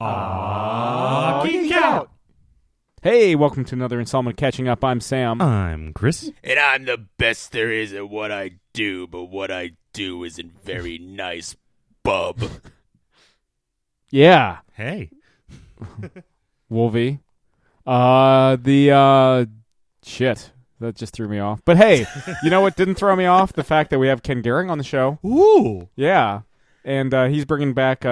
Geek Out! Hey, welcome to another installment of Catching Up. I'm Sam. I'm Chris. And I'm the best there is at what I do, but what I do isn't very nice, bub. Yeah. Hey. Wolvie. Shit. That just threw me off. But hey, you know what didn't throw me off? The fact that we have Ken Garing on the show. Ooh. Yeah. And he's bringing back...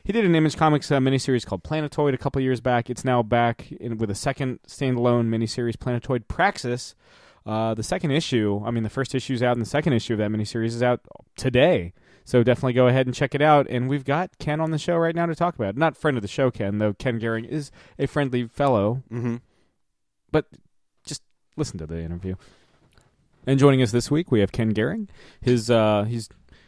he did an Image Comics miniseries called Planetoid a couple years back. It's now back with a second standalone miniseries, Planetoid Praxis. The second issue, the first issue's out, and the second issue of that miniseries is out today. So definitely go ahead and check it out. And we've got Ken on the show right now to talk about it. Not friend of the show, Ken, though Ken Garing is a friendly fellow. Mm-hmm. But just listen to the interview. And joining us this week, we have Ken Garing. He's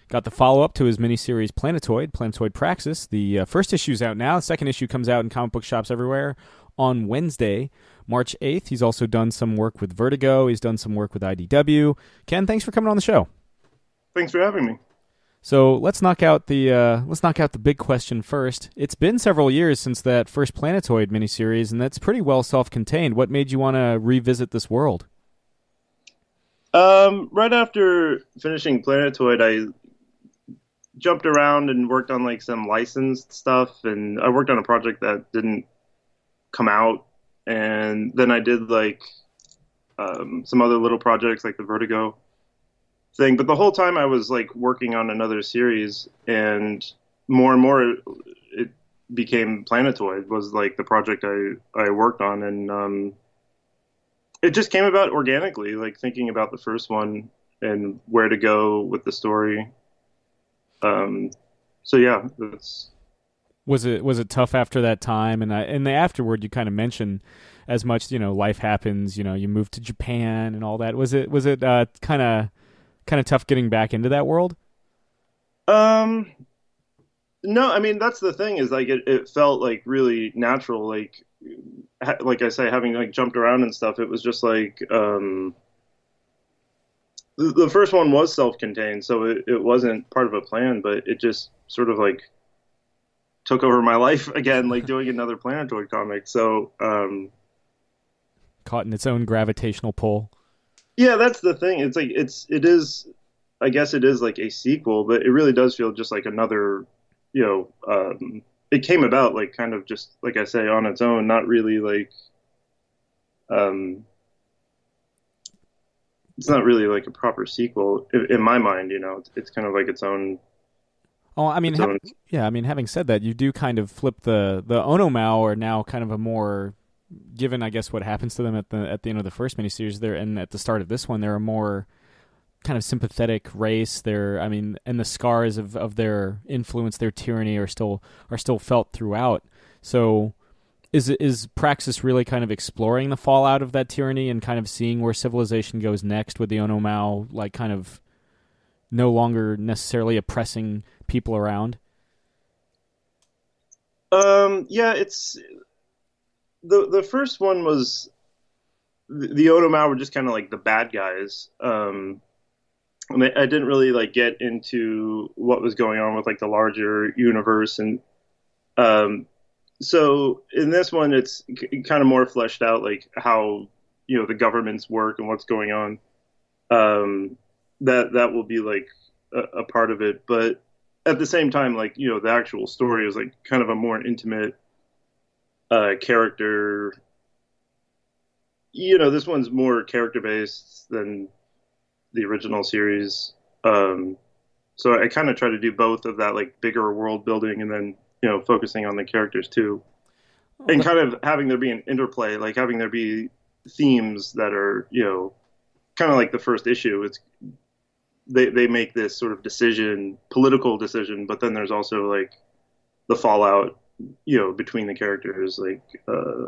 got the follow-up to his miniseries Planetoid Praxis. The first issue's out now. The second issue comes out in comic book shops everywhere on Wednesday, March 8th. He's also done some work with Vertigo. He's done some work with IDW. Ken, thanks for coming on the show. Thanks for having me. So let's knock out the big question first. It's been several years since that first Planetoid miniseries, and that's pretty well self-contained. What made you want to revisit this world? Right after finishing Planetoid, I jumped around and worked on like some licensed stuff, and I worked on a project that didn't come out, and then I did like some other little projects like the Vertigo thing. But the whole time I was like working on another series, and more it became Planetoid was like the project I worked on, and it just came about organically, like thinking about the first one and where to go with the story. So yeah, that's... Was it tough after that time? And the afterward, you kind of mentioned as much. Life happens. You moved to Japan and all that. Was it kind of tough getting back into that world? No, that's the thing is like it felt like really natural. Like I say, having like jumped around and stuff, it was just like the first one was self-contained, so it wasn't part of a plan, but it just sort of like took over my life again, like doing another Planetoid comic. So caught in its own gravitational pull. Yeah, that's the thing. It's like it is. I guess it is like a sequel, but it really does feel just like another. It came about like kind of just like I say on its own, not really like. It's not really like a proper sequel in my mind. It's kind of like its own. Oh, having said that, you do kind of flip the Onomau are now kind of a more, given I guess what happens to them at the end of the first miniseries there and at the start of this one, they're a more kind of sympathetic race. And the scars of their influence, their tyranny are still felt throughout. So is Praxis really kind of exploring the fallout of that tyranny and kind of seeing where civilization goes next with the Onomau, like kind of no longer necessarily oppressing people around? Yeah, it's the first one was the Onomau were just kind of like the bad guys. And I didn't really like get into what was going on with like the larger universe, and so in this one it's kind of more fleshed out, like how the governments work and what's going on. That will be like a part of it, but at the same time, like the actual story is like kind of a more intimate character. This one's more character based than the original series, so I kind of try to do both of that, like bigger world building and then focusing on the characters too, and kind of having there be an interplay, like having there be themes that are kind of like the first issue. It's they make this sort of political decision, but then there's also like the fallout, between the characters, like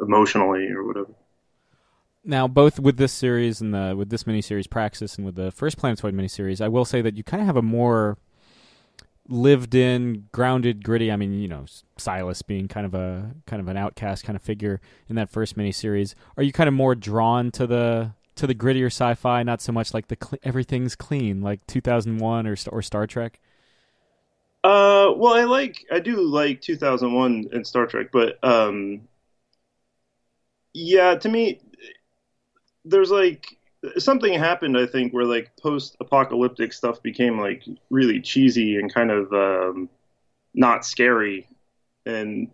emotionally or whatever. Now, both with this series and with this miniseries Praxis and with the first Planetoid miniseries, I will say that you kind of have a more lived-in, grounded, gritty. Silas being kind of an outcast kind of figure in that first miniseries. Are you kind of more drawn to the grittier sci-fi, not so much like everything's clean, like 2001 or Star Trek? Well, I do like 2001 and Star Trek, but yeah, to me, there's like something happened, I think, where like post-apocalyptic stuff became like really cheesy and kind of not scary, and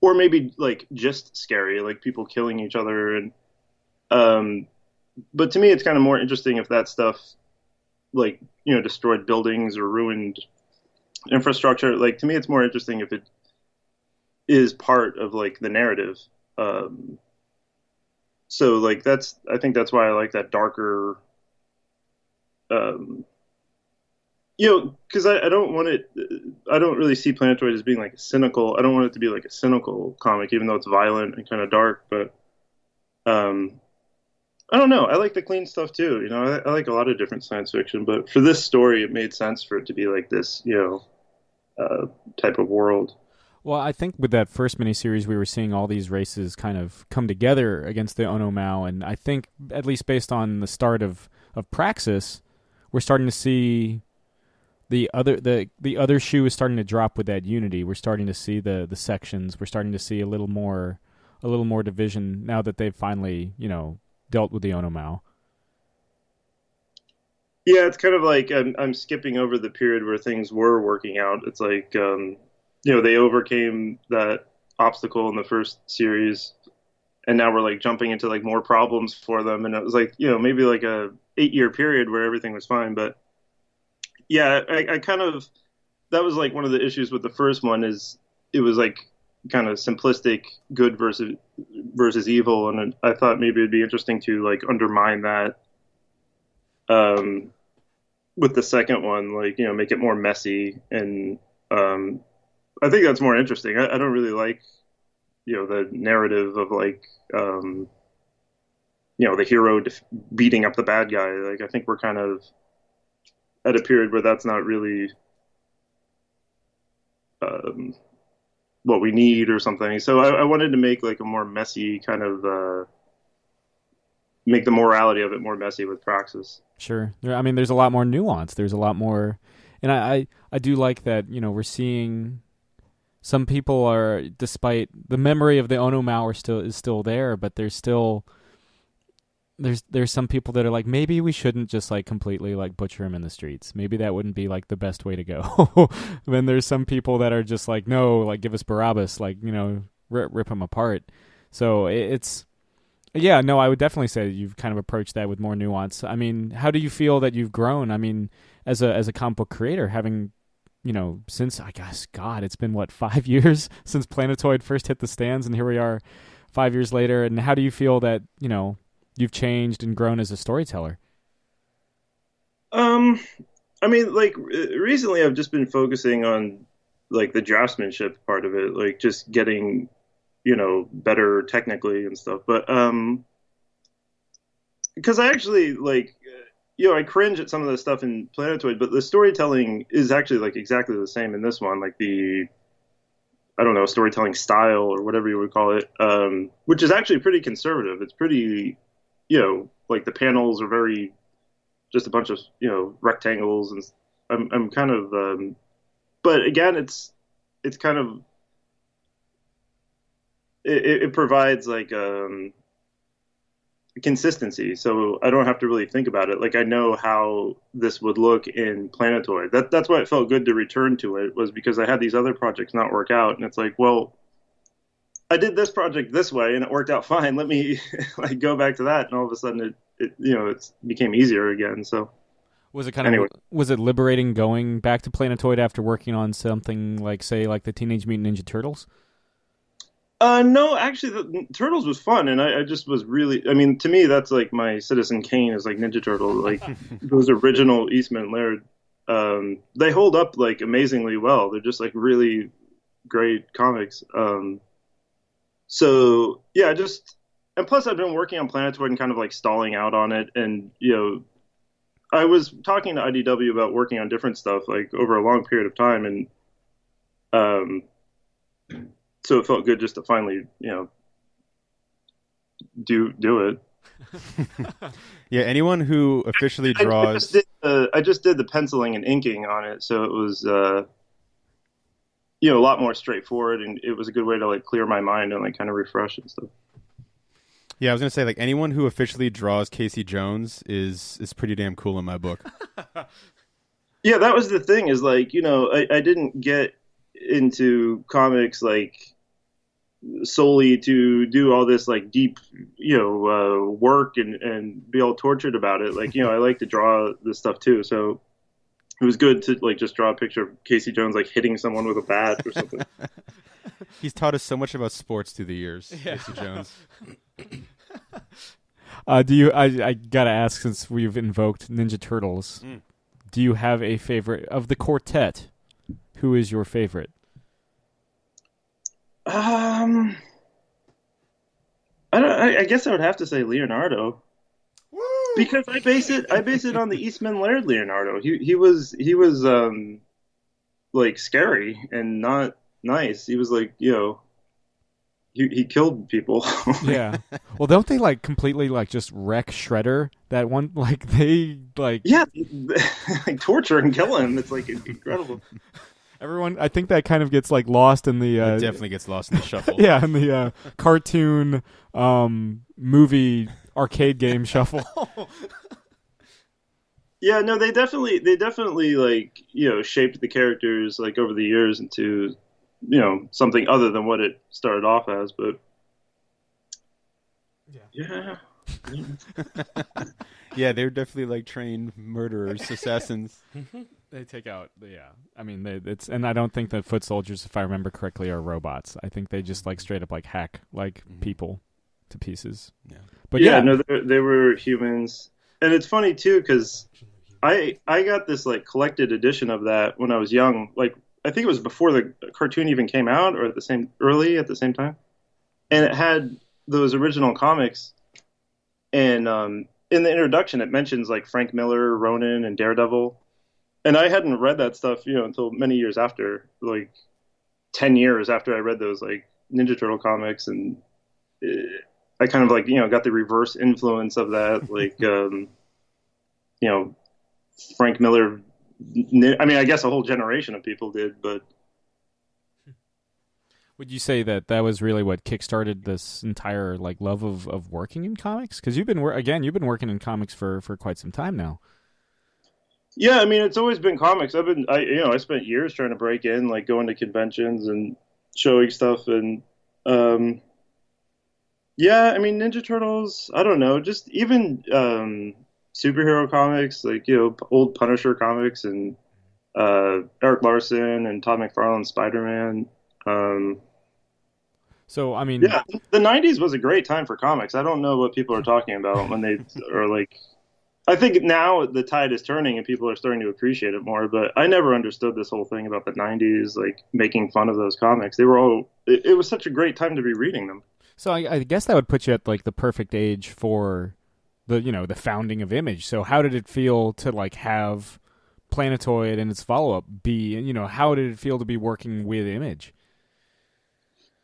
or maybe like just scary, like people killing each other, and um, but to me, it's kind of more interesting if that stuff like destroyed buildings or ruined infrastructure. Like to me, it's more interesting if it is part of like the narrative. Um, so like I think that's why I like that darker, um, because I don't want it. I don't really see Planetoid as being like a cynical. I don't want it to be like a cynical comic, even though it's violent and kind of dark. But um, I don't know. I like the clean stuff too. I like a lot of different science fiction, but for this story, it made sense for it to be like this, type of world. Well, I think with that first miniseries, we were seeing all these races kind of come together against the Onomau, and I think, at least based on the start of Praxis, we're starting to see the other shoe is starting to drop with that unity. We're starting to see the sections. We're starting to see a little more division now that they've finally dealt with the Onomau. Yeah, it's kind of like I'm skipping over the period where things were working out. It's like they overcame that obstacle in the first series, and now we're like jumping into like more problems for them. And it was like maybe like a 8-year period where everything was fine. But yeah, I kind of that was like one of the issues with the first one is it was like kind of simplistic good versus evil, and I thought maybe it'd be interesting to like undermine that. Um, with the second one, like make it more messy, and um, I think that's more interesting. I don't really like the narrative of like the hero beating up the bad guy. Like I think we're kind of at a period where that's not really um, what we need or something. So I wanted to make like a more messy kind of make the morality of it more messy with Praxis. Sure. I mean, there's a lot more nuance. There's a lot more, and I do like that. We're seeing some people are, despite the memory of the Onomau is still there, but there's some people that are like, maybe we shouldn't just like completely like butcher him in the streets. Maybe that wouldn't be like the best way to go. Then there's some people that are just like, no, like give us Barabbas, like rip him apart. So it's yeah, no, I would definitely say you've kind of approached that with more nuance. I mean, how do you feel that you've grown? I mean, as a comic book creator, having since I guess God, it's been what 5 years since Planetoid first hit the stands, and here we are 5 years later. And how do you feel that you've changed and grown as a storyteller? Um, I mean, like recently, I've just been focusing on like the draftsmanship part of it, like just getting better technically and stuff. But because I actually like I cringe at some of the stuff in Planetoid, but the storytelling is actually like exactly the same in this one, like the I don't know, storytelling style or whatever you would call it, which is actually pretty conservative. It's pretty like the panels are very just a bunch of rectangles, and I'm kind of but again it's kind of it provides like consistency, so I don't have to really think about it. Like I know how this would look in Planetoid. That's why it felt good to return to it, was because I had these other projects not work out, and it's like, well, I did this project this way and it worked out fine. Let me like go back to that, and all of a sudden it became easier again. So Was it kind anyway, of was it liberating going back to Planetoid after working on something like, say, like the Teenage Mutant Ninja Turtles? no, actually, the Turtles was fun, and I just was really. I mean, to me, that's like my Citizen Kane is like Ninja Turtle, like those original Eastman and Laird. They hold up like amazingly well. They're just like really great comics. So yeah, just and plus I've been working on Planetoid and kind of like stalling out on it, and I was talking to IDW about working on different stuff like over a long period of time, and um, so it felt good just to finally do it. Yeah, anyone who officially I draws. just did the penciling and inking on it, so it was a lot more straightforward, and it was a good way to like clear my mind and like kind of refresh and stuff. Yeah, I was gonna say like anyone who officially draws Casey Jones is pretty damn cool in my book. Yeah, that was the thing is like, I didn't get into comics like solely to do all this like deep, work and be all tortured about it. Like, I like to draw this stuff too. So it was good to like just draw a picture of Casey Jones like hitting someone with a bat or something. He's taught us so much about sports through the years, Casey Jones. I gotta ask, since we've invoked Ninja Turtles, do you have a favorite of the quartet? Who is your favorite? I don't. I guess I would have to say Leonardo. Woo! Because I base it on the Eastman Laird Leonardo. He was like scary and not nice. He was like, he killed people. Yeah. Well, don't they like completely like just wreck Shredder? That one, like they like. Yeah, like torture and kill him. It's like incredible. Everyone, I think that kind of gets like lost in the. It definitely gets lost in the shuffle. Yeah, in the cartoon, movie, arcade game shuffle. Yeah, no, they definitely like shaped the characters like over the years into something other than what it started off as. But yeah. Yeah, they're definitely like trained murderers, assassins. They take out, I mean, and I don't think the foot soldiers, if I remember correctly, are robots. I think they just like straight up like hack like people to pieces. Yeah, but no, they were humans, and it's funny too because I got this like collected edition of that when I was young. Like I think it was before the cartoon even came out, or at the same time, and it had those original comics, and in the introduction it mentions like Frank Miller, Ronin, and Daredevil. And I hadn't read that stuff, until many years after, like 10 years after I read those like Ninja Turtle comics, and I kind of like got the reverse influence of that, like Frank Miller. I mean, I guess a whole generation of people did, but would you say that was really what kickstarted this entire like love of working in comics? Because you've been working in comics for quite some time now. Yeah, I mean, it's always been comics. I spent years trying to break in, like going to conventions and showing stuff, and yeah, I mean, Ninja Turtles. I don't know, just even superhero comics, like old Punisher comics, and Eric Larson and Todd McFarlane's Spider-Man. So I mean, yeah, the '90s was a great time for comics. I don't know what people are talking about when they are like. I think now the tide is turning and people are starting to appreciate it more, but I never understood this whole thing about the 90s, like making fun of those comics. They were it was such a great time to be reading them. So I guess that would put you at like the perfect age for the founding of Image. So how did it feel to like have Planetoid and its follow-up be, how did it feel to be working with Image?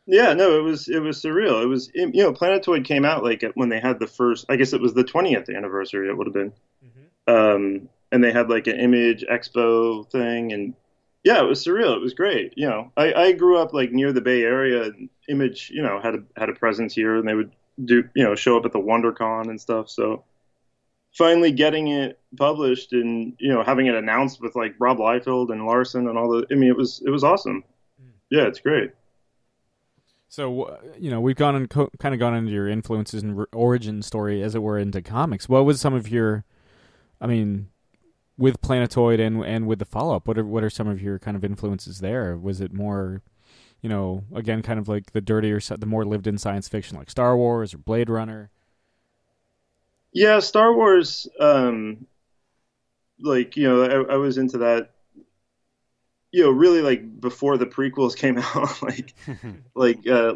Yeah, no, it was surreal. It was, Planetoid came out like when they had the first, I guess it was the 20th anniversary. It would have been, and they had like an Image Expo thing, and yeah, it was surreal. It was great. I grew up like near the Bay Area, and Image, had a presence here, and they would do, show up at the WonderCon and stuff. So finally getting it published and having it announced with like Rob Liefeld and Larson and all the, I mean, it was awesome. Yeah, it's great. So, we've kind of gone into your influences and origin story, as it were, into comics. What was some of your, I mean, with Planetoid and with the follow-up, what are some of your kind of influences there? Was it more, again, kind of like the more lived-in science fiction, like Star Wars or Blade Runner? Yeah, Star Wars, like, I was into that, really like before the prequels came out, like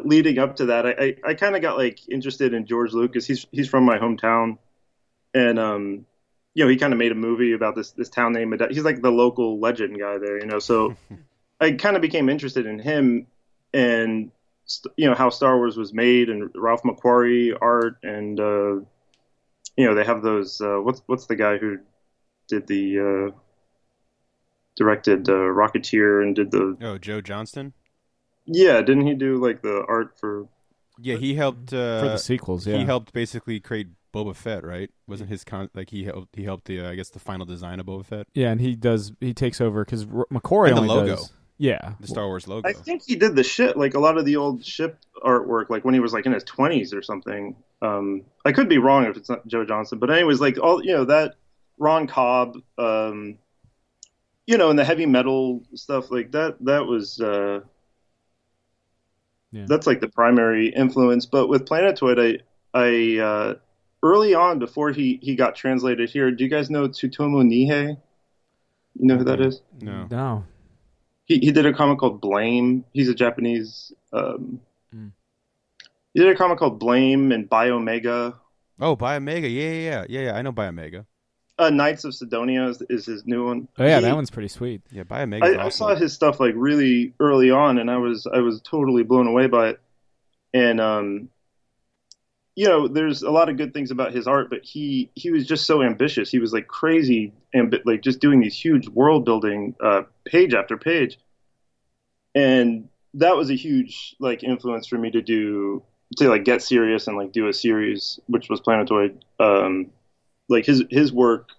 leading up to that, I kind of got like interested in George Lucas. He's from my hometown, and he kind of made a movie about this town named he's like the local legend guy there, so I kind of became interested in him and how Star Wars was made, and Ralph McQuarrie art, and they have those what's the guy who did the directed Rocketeer and did the Joe Johnston. Yeah, didn't he do like the art for? Yeah, he helped for the sequels. Yeah, he helped basically create Boba Fett, right? Wasn't his he helped the I guess the final design of Boba Fett. Yeah, and he takes over because McCory And the only logo. does. Yeah, The Star Wars logo. I think he did the ship, like a lot of the old ship artwork, like when he was like in his 20s or something. I could be wrong if it's not Joe Johnston, but anyways, like all that Ron Cobb, and the heavy metal stuff like that. That was that's like the primary influence. But with Planetoid, I early on before he got translated here. Do you guys know Tsutomu Nihei? You know who that is? No. He did a comic called Blame. He's a Japanese. He did a comic called Blame and Biomega. Oh, Biomega. Yeah. I know Biomega. Knights of Sidonia is his new one. Oh yeah, that one's pretty sweet. Yeah, Biomega. I saw his stuff like really early on, and I was totally blown away by it. And there's a lot of good things about his art, but he was just so ambitious. He was like crazy, like just doing these huge world building, page after page, and that was a huge like influence for me to like get serious and like do a series, which was Planetoid. Like his work,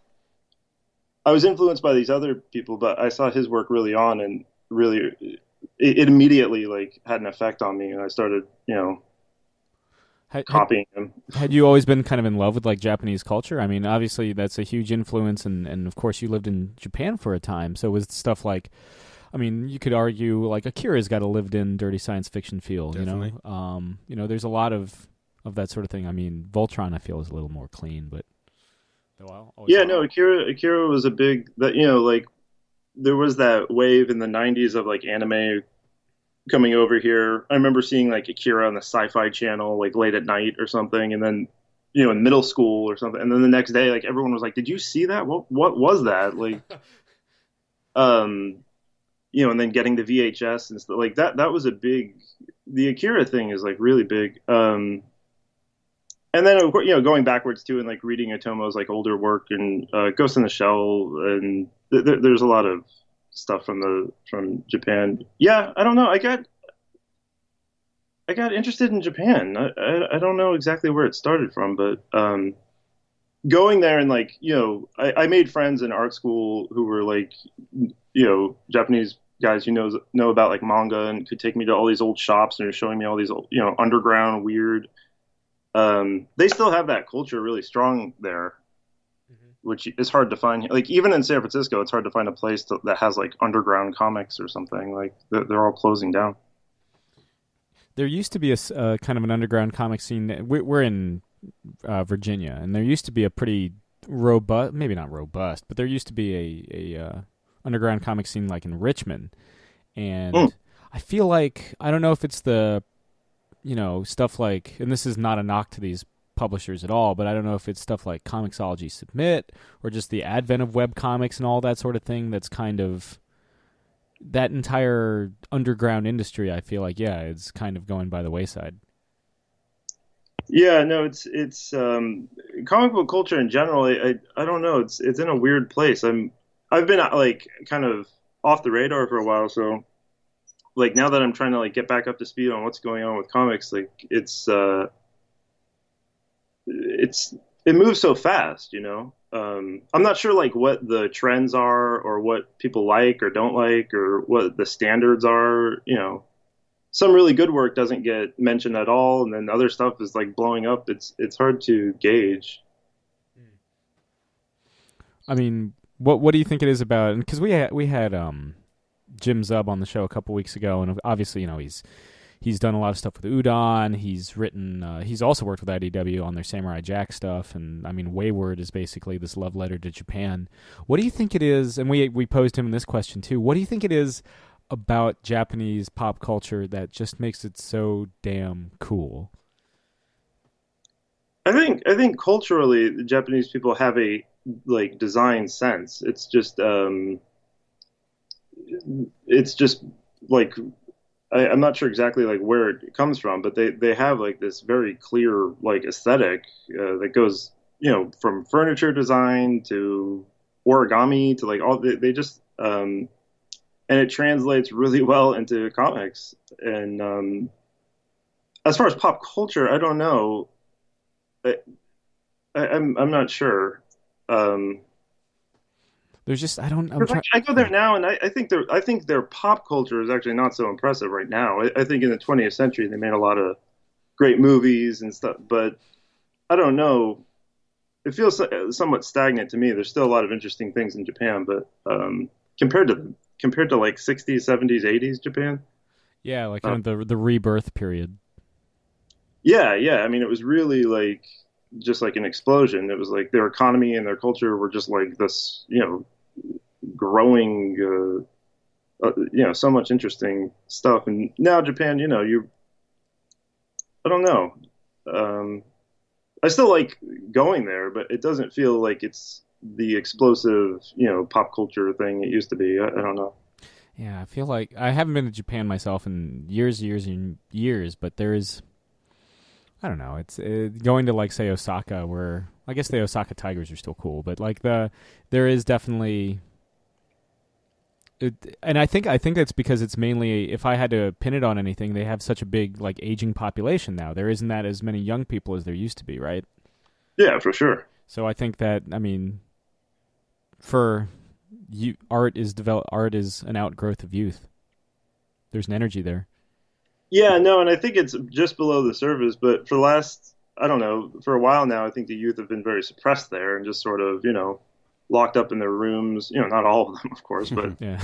I was influenced by these other people, but I saw his work really on, and really it immediately like had an effect on me, and I started copying him. Had you always been kind of in love with like Japanese culture? I mean, obviously that's a huge influence, and of course you lived in Japan for a time, so was stuff like, I mean, you could argue like Akira's got a lived-in dirty science fiction feel. Definitely. There's a lot of that sort of thing. I mean, Voltron I feel is a little more clean, but Akira was a big that like there was that wave in the 90s of like anime coming over here. I remember seeing like Akira on the Sci-Fi Channel like late at night or something, and then in middle school or something, and then the next day like everyone was like, "Did you see that? What was that?" Like, and then getting the VHS and stuff like that. That was a big. The Akira thing is like really big. And then, of course, going backwards too, and like reading Otomo's like older work and Ghost in the Shell, and there's a lot of stuff from Japan. Yeah, I don't know. I got interested in Japan. I don't know exactly where it started from, but going there and like I made friends in art school who were like Japanese guys who know about like manga and could take me to all these old shops and are showing me all these old, underground weird. They still have that culture really strong there, which is hard to find. Like even in San Francisco, it's hard to find a place that has like underground comics or something. Like they're all closing down. There used to be a kind of an underground comic scene. We're in Virginia, and there used to be a pretty robust, maybe not robust, but there used to be a underground comic scene like in Richmond, and I feel like I don't know if it's the stuff like, and this is not a knock to these publishers at all, but I don't know if it's stuff like Comixology Submit or just the advent of webcomics and all that sort of thing that's kind of that entire underground industry. I feel like, it's kind of going by the wayside. Yeah, no, it's comic book culture in general. I don't know. It's in a weird place. I've been like kind of off the radar for a while, so like now that I'm trying to like get back up to speed on what's going on with comics, like it moves so fast, I'm not sure like what the trends are or what people like or don't like or what the standards are. Some really good work doesn't get mentioned at all, and then other stuff is like blowing up. It's hard to gauge. I mean, what do you think it is about? Because we had Jim Zub on the show a couple weeks ago, and obviously, he's done a lot of stuff with Udon. He's written, he's also worked with IDW on their Samurai Jack stuff, and I mean, Wayward is basically this love letter to Japan. What do you think it is? And we posed him this question too. What do you think it is about Japanese pop culture that just makes it so damn cool? I think culturally, the Japanese people have a like design sense. It's just like I'm not sure exactly like where it comes from, but they have like this very clear like aesthetic that goes from furniture design to origami to like all they just and it translates really well into comics. And as far as pop culture, I don't know. I'm not sure. There's just I go there now, and I think their pop culture is actually not so impressive right now. I think in the 20th century they made a lot of great movies and stuff, but I don't know. It feels somewhat stagnant to me. There's still a lot of interesting things in Japan, but compared to like 60s, 70s, 80s Japan. Yeah, like kind of the rebirth period. Yeah, yeah. I mean, it was really like just like an explosion. It was like their economy and their culture were just like this, growing, so much interesting stuff. And now Japan, I don't know. I still like going there, but it doesn't feel like it's the explosive, pop culture thing it used to be. I don't know. Yeah, I feel like I haven't been to Japan myself in years and years, but there is, I don't know, it's going to like say Osaka, where I guess the Osaka Tigers are still cool, but like there is definitely, and I think that's because it's mainly, if I had to pin it on anything, they have such a big like aging population now. There isn't that as many young people as there used to be, right? Yeah, for sure. So I think that, I mean, for you, art is an outgrowth of youth. There's an energy there. Yeah, no, and I think it's just below the surface, but for the last, I don't know, for a while now, I think the youth have been very suppressed there and just sort of, locked up in their rooms. Not all of them, of course, but yeah.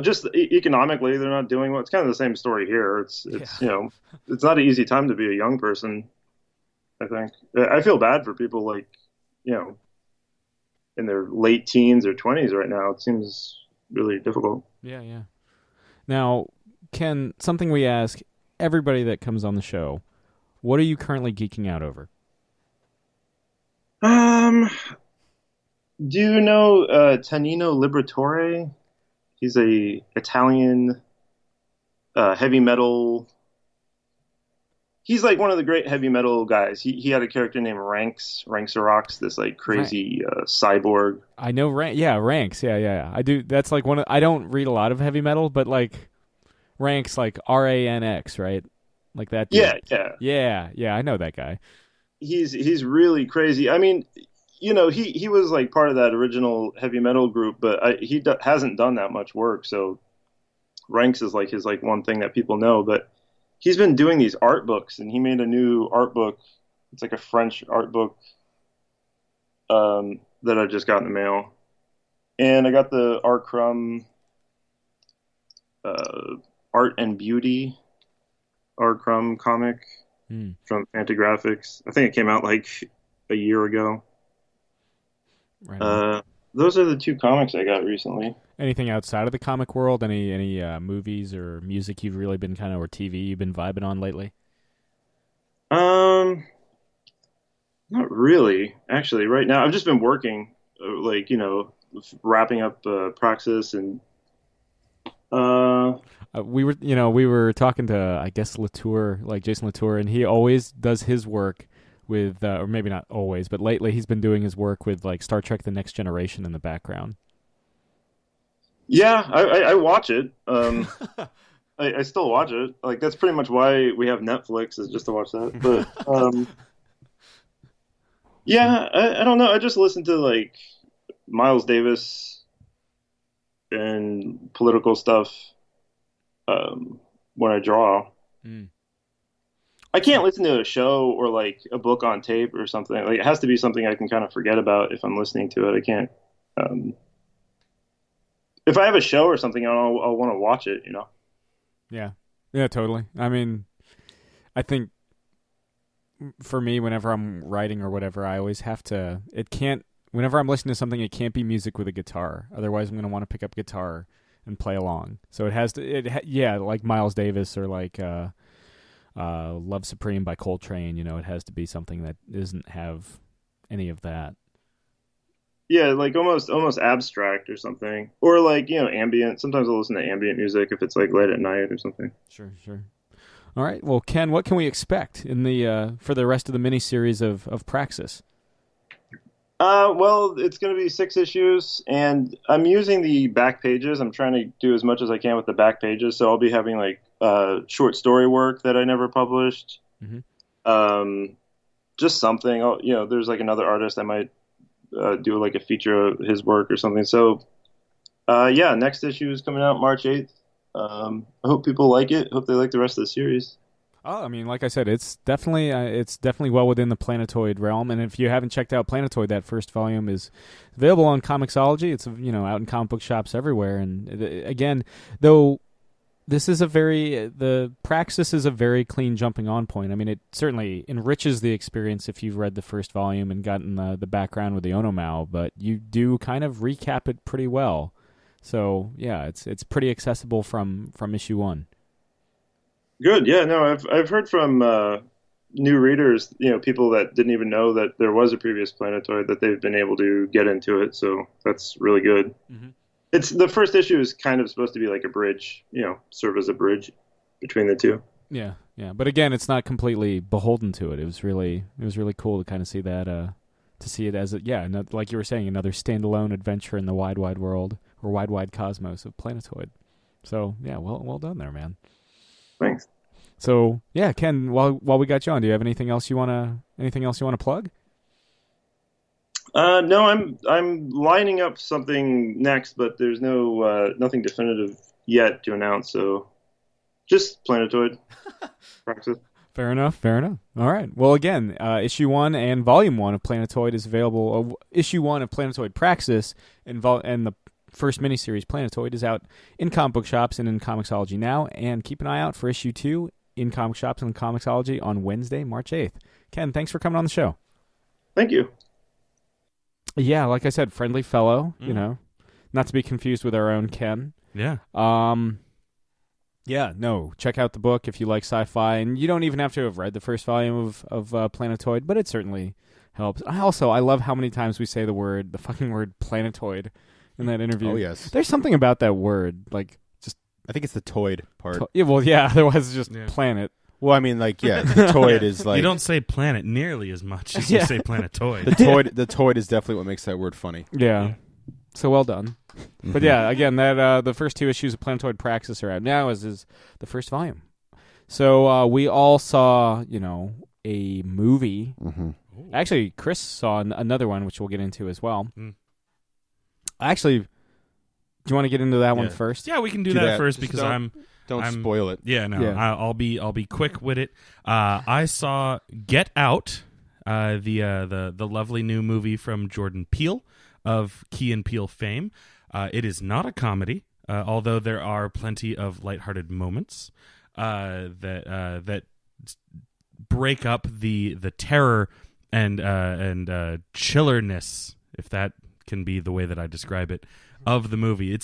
Just economically, they're not doing well. It's kind of the same story here. It's it's not an easy time to be a young person, I think. I feel bad for people like, in their late teens or 20s right now. It seems really difficult. Yeah, yeah. Now, Ken, something we ask everybody that comes on the show, what are you currently geeking out over? Do you know Tanino Liberatore? He's a Italian heavy metal. He's like one of the great heavy metal guys. He had a character named Ranks, this like crazy cyborg. I know Ranks. Yeah. I do. That's like I don't read a lot of heavy metal, but like Ranks, like RANX, right? Like that dude. Yeah. I know that guy. He's really crazy. I mean, he was like part of that original heavy metal group, but he hasn't done that much work. So Ranks is like his like one thing that people know, but he's been doing these art books, and he made a new art book. It's like a French art book that I just got in the mail, and I got the R. Crumb Art and Beauty R. Crumb comic from Fantagraphics. I think it came out like a year ago. Right. Those are the two comics I got recently. Anything outside of the comic world? Any movies or music you've really been or TV you've been vibing on lately? Not really. Actually, right now I've just been working, wrapping up Praxis, and we were talking to, I guess, Latour, like Jason Latour, and he always does his work with, or maybe not always, but lately he's been doing his work with like Star Trek: The Next Generation in the background. Yeah, I watch it. I still watch it. Like that's pretty much why we have Netflix, is just to watch that. But yeah, I don't know. I just listen to like Miles Davis and political stuff when I draw. I can't listen to a show or like a book on tape or something. Like it has to be something I can kind of forget about if I'm listening to it. I can't. If I have a show or something, I'll want to watch it. Yeah, totally. I mean, I think for me, whenever I'm writing or whatever, I always have to. It can't. Whenever I'm listening to something, it can't be music with a guitar. Otherwise, I'm going to want to pick up guitar and play along. So it has to. Like Miles Davis or like Love Supreme by Coltrane. It has to be something that doesn't have any of that. Yeah, like almost abstract or something, or like ambient. Sometimes I'll listen to ambient music if it's like late at night or something. Sure. All right. Well, Ken, what can we expect in the for the rest of the miniseries of Praxis? Well, it's going to be 6 issues, and I'm using the back pages. I'm trying to do as much as I can with the back pages, so I'll be having like short story work that I never published. Mm-hmm. Just something. There's like another artist I might do like a feature of his work or something. So, yeah, next issue is coming out March 8th. I hope people like it. Hope they like the rest of the series. Oh, I mean, like I said, it's definitely well within the Planetoid realm. And if you haven't checked out Planetoid, that first volume is available on Comixology. It's out in comic book shops everywhere. And again, though, the Praxis is a very clean jumping on point. I mean, it certainly enriches the experience if you've read the first volume and gotten the background with the Onomao, but you do kind of recap it pretty well. So yeah, it's pretty accessible from issue 1. Good. Yeah. No, I've heard from new readers, people that didn't even know that there was a previous Planetoid, that they've been able to get into it. So that's really good. Mm-hmm. It's the first issue is kind of supposed to be like a bridge, serve as a bridge between the two. Yeah, yeah. But again, it's not completely beholden to it. It was really cool to kind of see that, to see it as like you were saying, another standalone adventure in the wide world or wide cosmos of Planetoid. So yeah, well done there, man. Thanks. So yeah, Ken, while we got you on, do you have anything else you wanna plug? No, I'm lining up something next, but there's nothing definitive yet to announce. So just Planetoid, Praxis. Fair enough. All right. Well, again, issue 1 and volume 1 of Planetoid is available. Issue 1 of Planetoid Praxis and the first miniseries Planetoid is out in comic book shops and in Comixology now. And keep an eye out for issue 2 in comic shops and Comixology on Wednesday, March 8th. Ken, thanks for coming on the show. Thank you. Yeah, like I said, friendly fellow, not to be confused with our own Ken. Yeah. Yeah, no, check out the book if you like sci-fi, and you don't even have to have read the first volume of Planetoid, but it certainly helps. I love how many times we say the fucking word Planetoid in that interview. Oh, yes. There's something about that word, like, just... I think it's the toid part. Otherwise it's just planet. Well, I mean, like, yeah, the toid is like... You don't say planet nearly as much as you say planetoid. The toid is definitely what makes that word funny. Yeah. So well done. But yeah, again, that the first 2 issues of Planetoid Praxis are out now, as is the first volume. So we all saw, a movie. Mm-hmm. Actually, Chris saw another one, which we'll get into as well. Mm. Actually, do you want to get into that one first? Yeah, we can do that first Just because don't I'm spoil it. Yeah, no, Yeah. I'll be quick with it. I saw Get Out, the lovely new movie from Jordan Peele of Key and Peele fame. It is not a comedy, although there are plenty of lighthearted moments that break up the terror and chillerness, if that can be the way that I describe it, of the movie.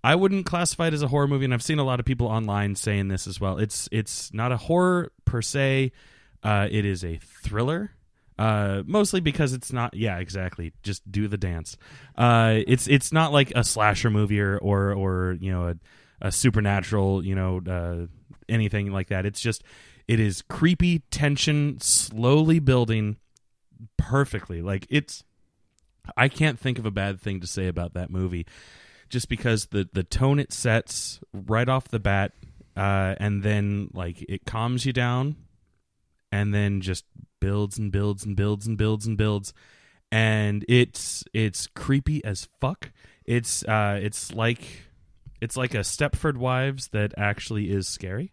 I wouldn't classify it as a horror movie, and I've seen a lot of people online saying this as well. It's not a horror per se. It is a thriller. Mostly because it's not. Yeah, exactly. Just do the dance. It's not like a slasher movie or a supernatural anything like that. It is creepy tension slowly building perfectly. Like I can't think of a bad thing to say about that movie, just because the tone it sets right off the bat, and then like it calms you down, and then just builds and builds and builds and builds and builds, and it's creepy as fuck. It's like a Stepford Wives that actually is scary,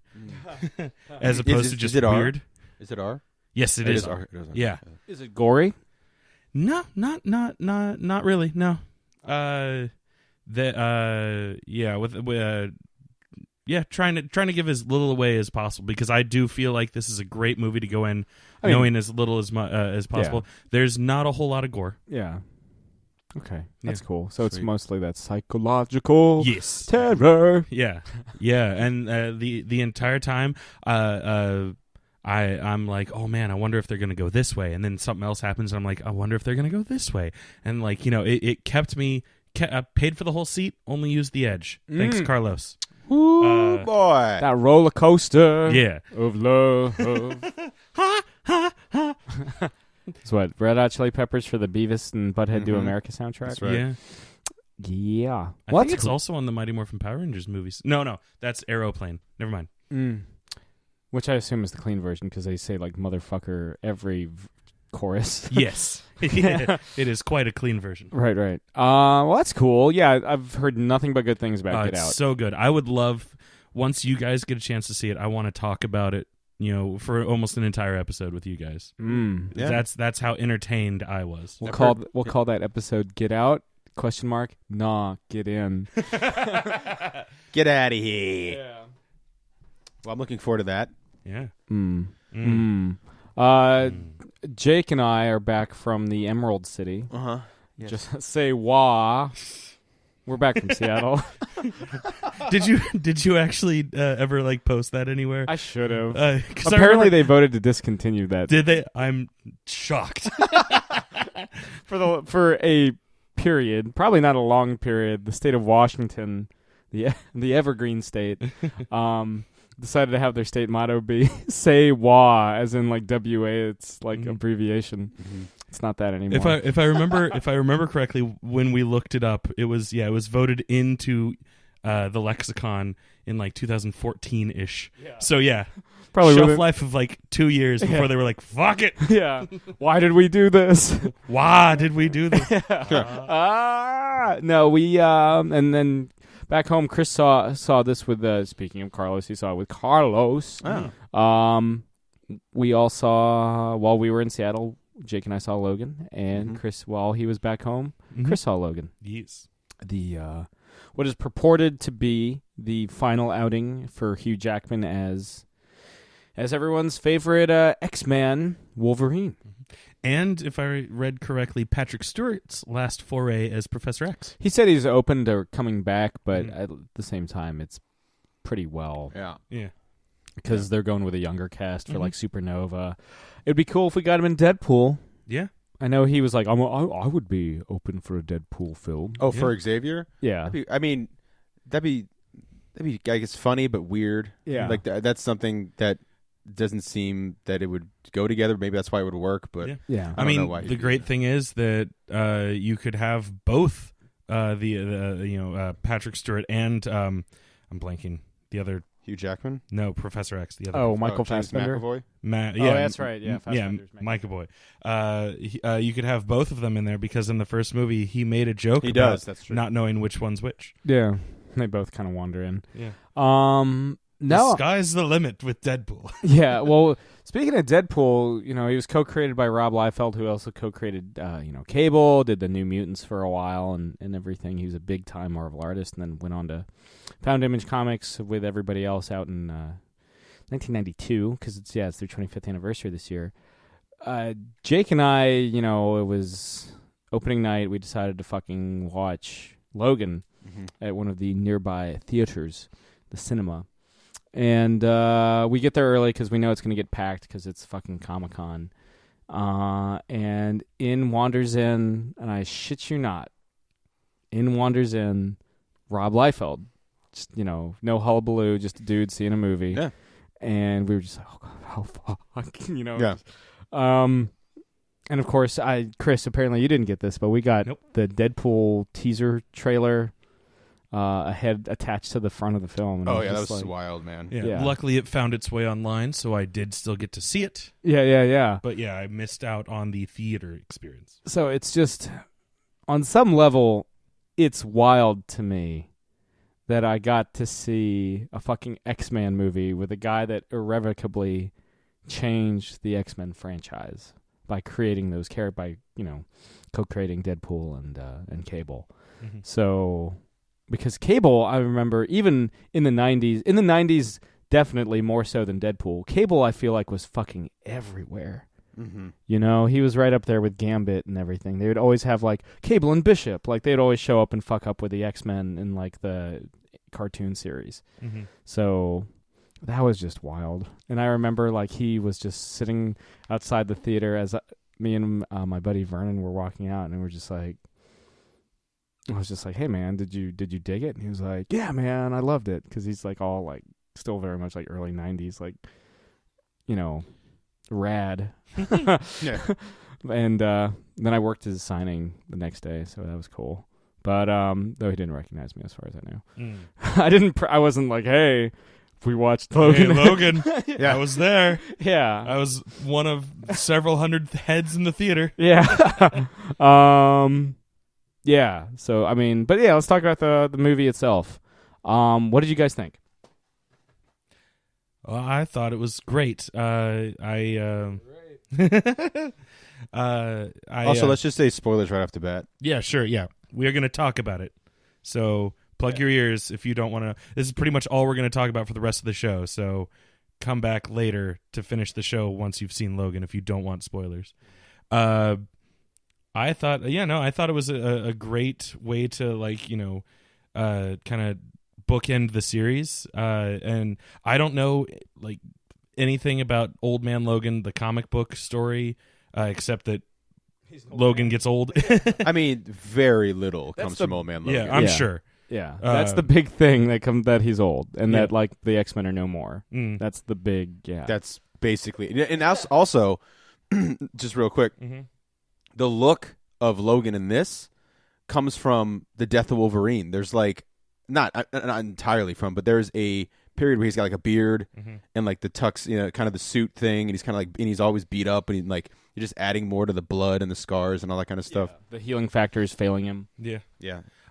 as opposed to just weird. Is it R? Yes, it is. R. Yeah. Is it gory? No, not really. No. Trying to give as little away as possible, because I do feel like this is a great movie to go in knowing as little as possible. Yeah. There's not a whole lot of gore. Yeah. Okay, that's cool. So it's mostly that psychological terror. Yeah, yeah, and the entire time, I'm like, oh man, I wonder if they're gonna go this way, and then something else happens, and I'm like, I wonder if they're gonna go this way, and like it kept me paid for the whole seat, only used the edge. Thanks, Carlos. Ooh, boy, that roller coaster. Yeah, of love. It's what, Red Hot Chili Peppers for the Beavis and Butthead Do America soundtrack? That's right. Yeah. Yeah. I think it's also on the Mighty Morphin Power Rangers movies. No, that's Aeroplane. Never mind. Which I assume is the clean version because they say like motherfucker every chorus. Yes. It is quite a clean version. Right. Well, that's cool. Yeah, I've heard nothing but good things about Get It's Out. so good. I would love, once you guys get a chance to see it, I want to talk about it, for almost an entire episode with you guys. Yeah. That's how entertained I was. We'll call that episode Get Out? ? Nah, get in. Get out of here. Yeah. Well, I'm looking forward to that. Yeah. Jake and I are back from the Emerald City. Yes. Just say wah. We're back from Seattle. Did you actually ever like post that anywhere? I should have. Apparently they voted to discontinue that. Did they? I'm shocked. for a period, probably not a long period. The state of Washington, the evergreen state, decided to have their state motto be "Say Wah," as in like WA. It's like abbreviation. It's not that anymore. If I remember correctly, when we looked it up, it was voted into the lexicon in like 2014-ish. Yeah. So yeah, probably shelf life of like 2 years before they were like, "Fuck it." Yeah. Why did we do this? Why did we do this? No, we and then back home, Chris saw this with speaking of Carlos, he saw it with Carlos. We all saw while we were in Seattle. Jake and I saw Logan, and Chris, while he was back home, Chris saw Logan. Yes. The what is purported to be the final outing for Hugh Jackman as everyone's favorite X-Man Wolverine. And if I read correctly, Patrick Stewart's last foray as Professor X. He said he's open to coming back, but at the same time, it's pretty well. Yeah. Because they're going with a younger cast for like Supernova. It'd be cool if we got him in Deadpool. Yeah. I know he was like, I would be open for a Deadpool film. Oh, for Xavier? Yeah. That'd be I guess funny but weird. Yeah. Like that's something that doesn't seem that it would go together. Maybe that's why it would work, but yeah. I don't know why the great thing is that you could have both Patrick Stewart and I'm blanking the other. Hugh Jackman? No, Professor X. The other. Oh, Michael James Fassbender. McAvoy? That's right. Yeah, Fassbender's McAvoy. You could have both of them in there because in the first movie he made a joke about that's true. not knowing which one's which. Yeah, they both kind of wander in. Yeah. No, the sky's the limit with Deadpool. Yeah. Well, speaking of Deadpool, he was co-created by Rob Liefeld, who also co-created, Cable, did the New Mutants for a while and everything. He was a big-time Marvel artist, and then went on to Found Image Comics with everybody else out in 1992, because it's their 25th anniversary this year. Jake and I, it was opening night. We decided to fucking watch Logan at one of the nearby theaters, the cinema. And we get there early because we know it's going to get packed because it's fucking Comic-Con. And in wanders in, and I shit you not, wanders in Rob Liefeld. Just, no hullabaloo, just a dude seeing a movie. Yeah. And we were just like, oh, God, how fuck, Yeah. And of course, Chris, apparently you didn't get this, but we got the Deadpool teaser trailer ahead attached to the front of the film. And that was wild, man. Yeah. Luckily, it found its way online, so I did still get to see it. Yeah. But yeah, I missed out on the theater experience. So it's just, on some level, it's wild to me that I got to see a fucking X-Men movie with a guy that irrevocably changed the X-Men franchise by creating those characters, co-creating Deadpool and Cable. Mm-hmm. So, because Cable, I remember, even in the 90s, definitely more so than Deadpool, Cable, I feel like, was fucking everywhere. Mm-hmm. He was right up there with Gambit and everything. They would always have, like, Cable and Bishop. Like, they'd always show up and fuck up with the X-Men in, like, the cartoon series. Mm-hmm. So that was just wild. And I remember, like, he was just sitting outside the theater as me and my buddy Vernon were walking out, and we're just like, I was just like, hey, man, did you dig it? And he was like, yeah, man, I loved it. Because he's, like, all, like, still very much, like, early 90s, like, rad. Yeah. And then I worked his signing the next day, so that was cool. But though he didn't recognize me as far as I knew. I wasn't like, hey, we watched Logan. Hey, Logan. Yeah. I was there. Yeah. I was one of several hundred heads in the theater. Yeah. Yeah. So, I mean, but yeah, let's talk about the movie itself. What did you guys think? Well, I thought it was great. Also, let's just say spoilers right off the bat. Yeah, sure. Yeah, we are going to talk about it. So plug your ears if you don't want to. This is pretty much all we're going to talk about for the rest of the show. So come back later to finish the show once you've seen Logan if you don't want spoilers. I thought it was a great way to kind of bookend the series. And I don't know anything about Old Man Logan, the comic book story, except that Logan gets old. I mean, very little comes from Old Man Logan. Yeah, I'm sure. Yeah, that's the big thing that he's old and Yeah. that the X-Men are no more. That's the big That's basically, and also, just real quick, the look of Logan in this comes from the death of Wolverine. There's not entirely from, but there's a period where he's got a beard and the tux, kind of the suit thing, and he's kind of and he's always beat up, and you're just adding more to the blood and the scars and all that kind of stuff. The healing factor is failing him. Yeah.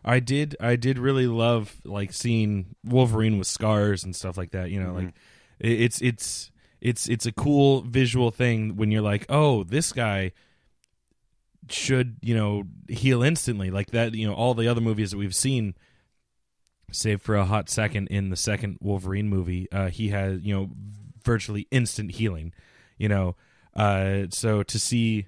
I did really love seeing Wolverine with scars and stuff like that. It's a cool visual thing when you're like, oh, this guy should heal instantly like that. All the other movies that we've seen, save for a hot second in the second Wolverine movie, he has virtually instant healing. So to see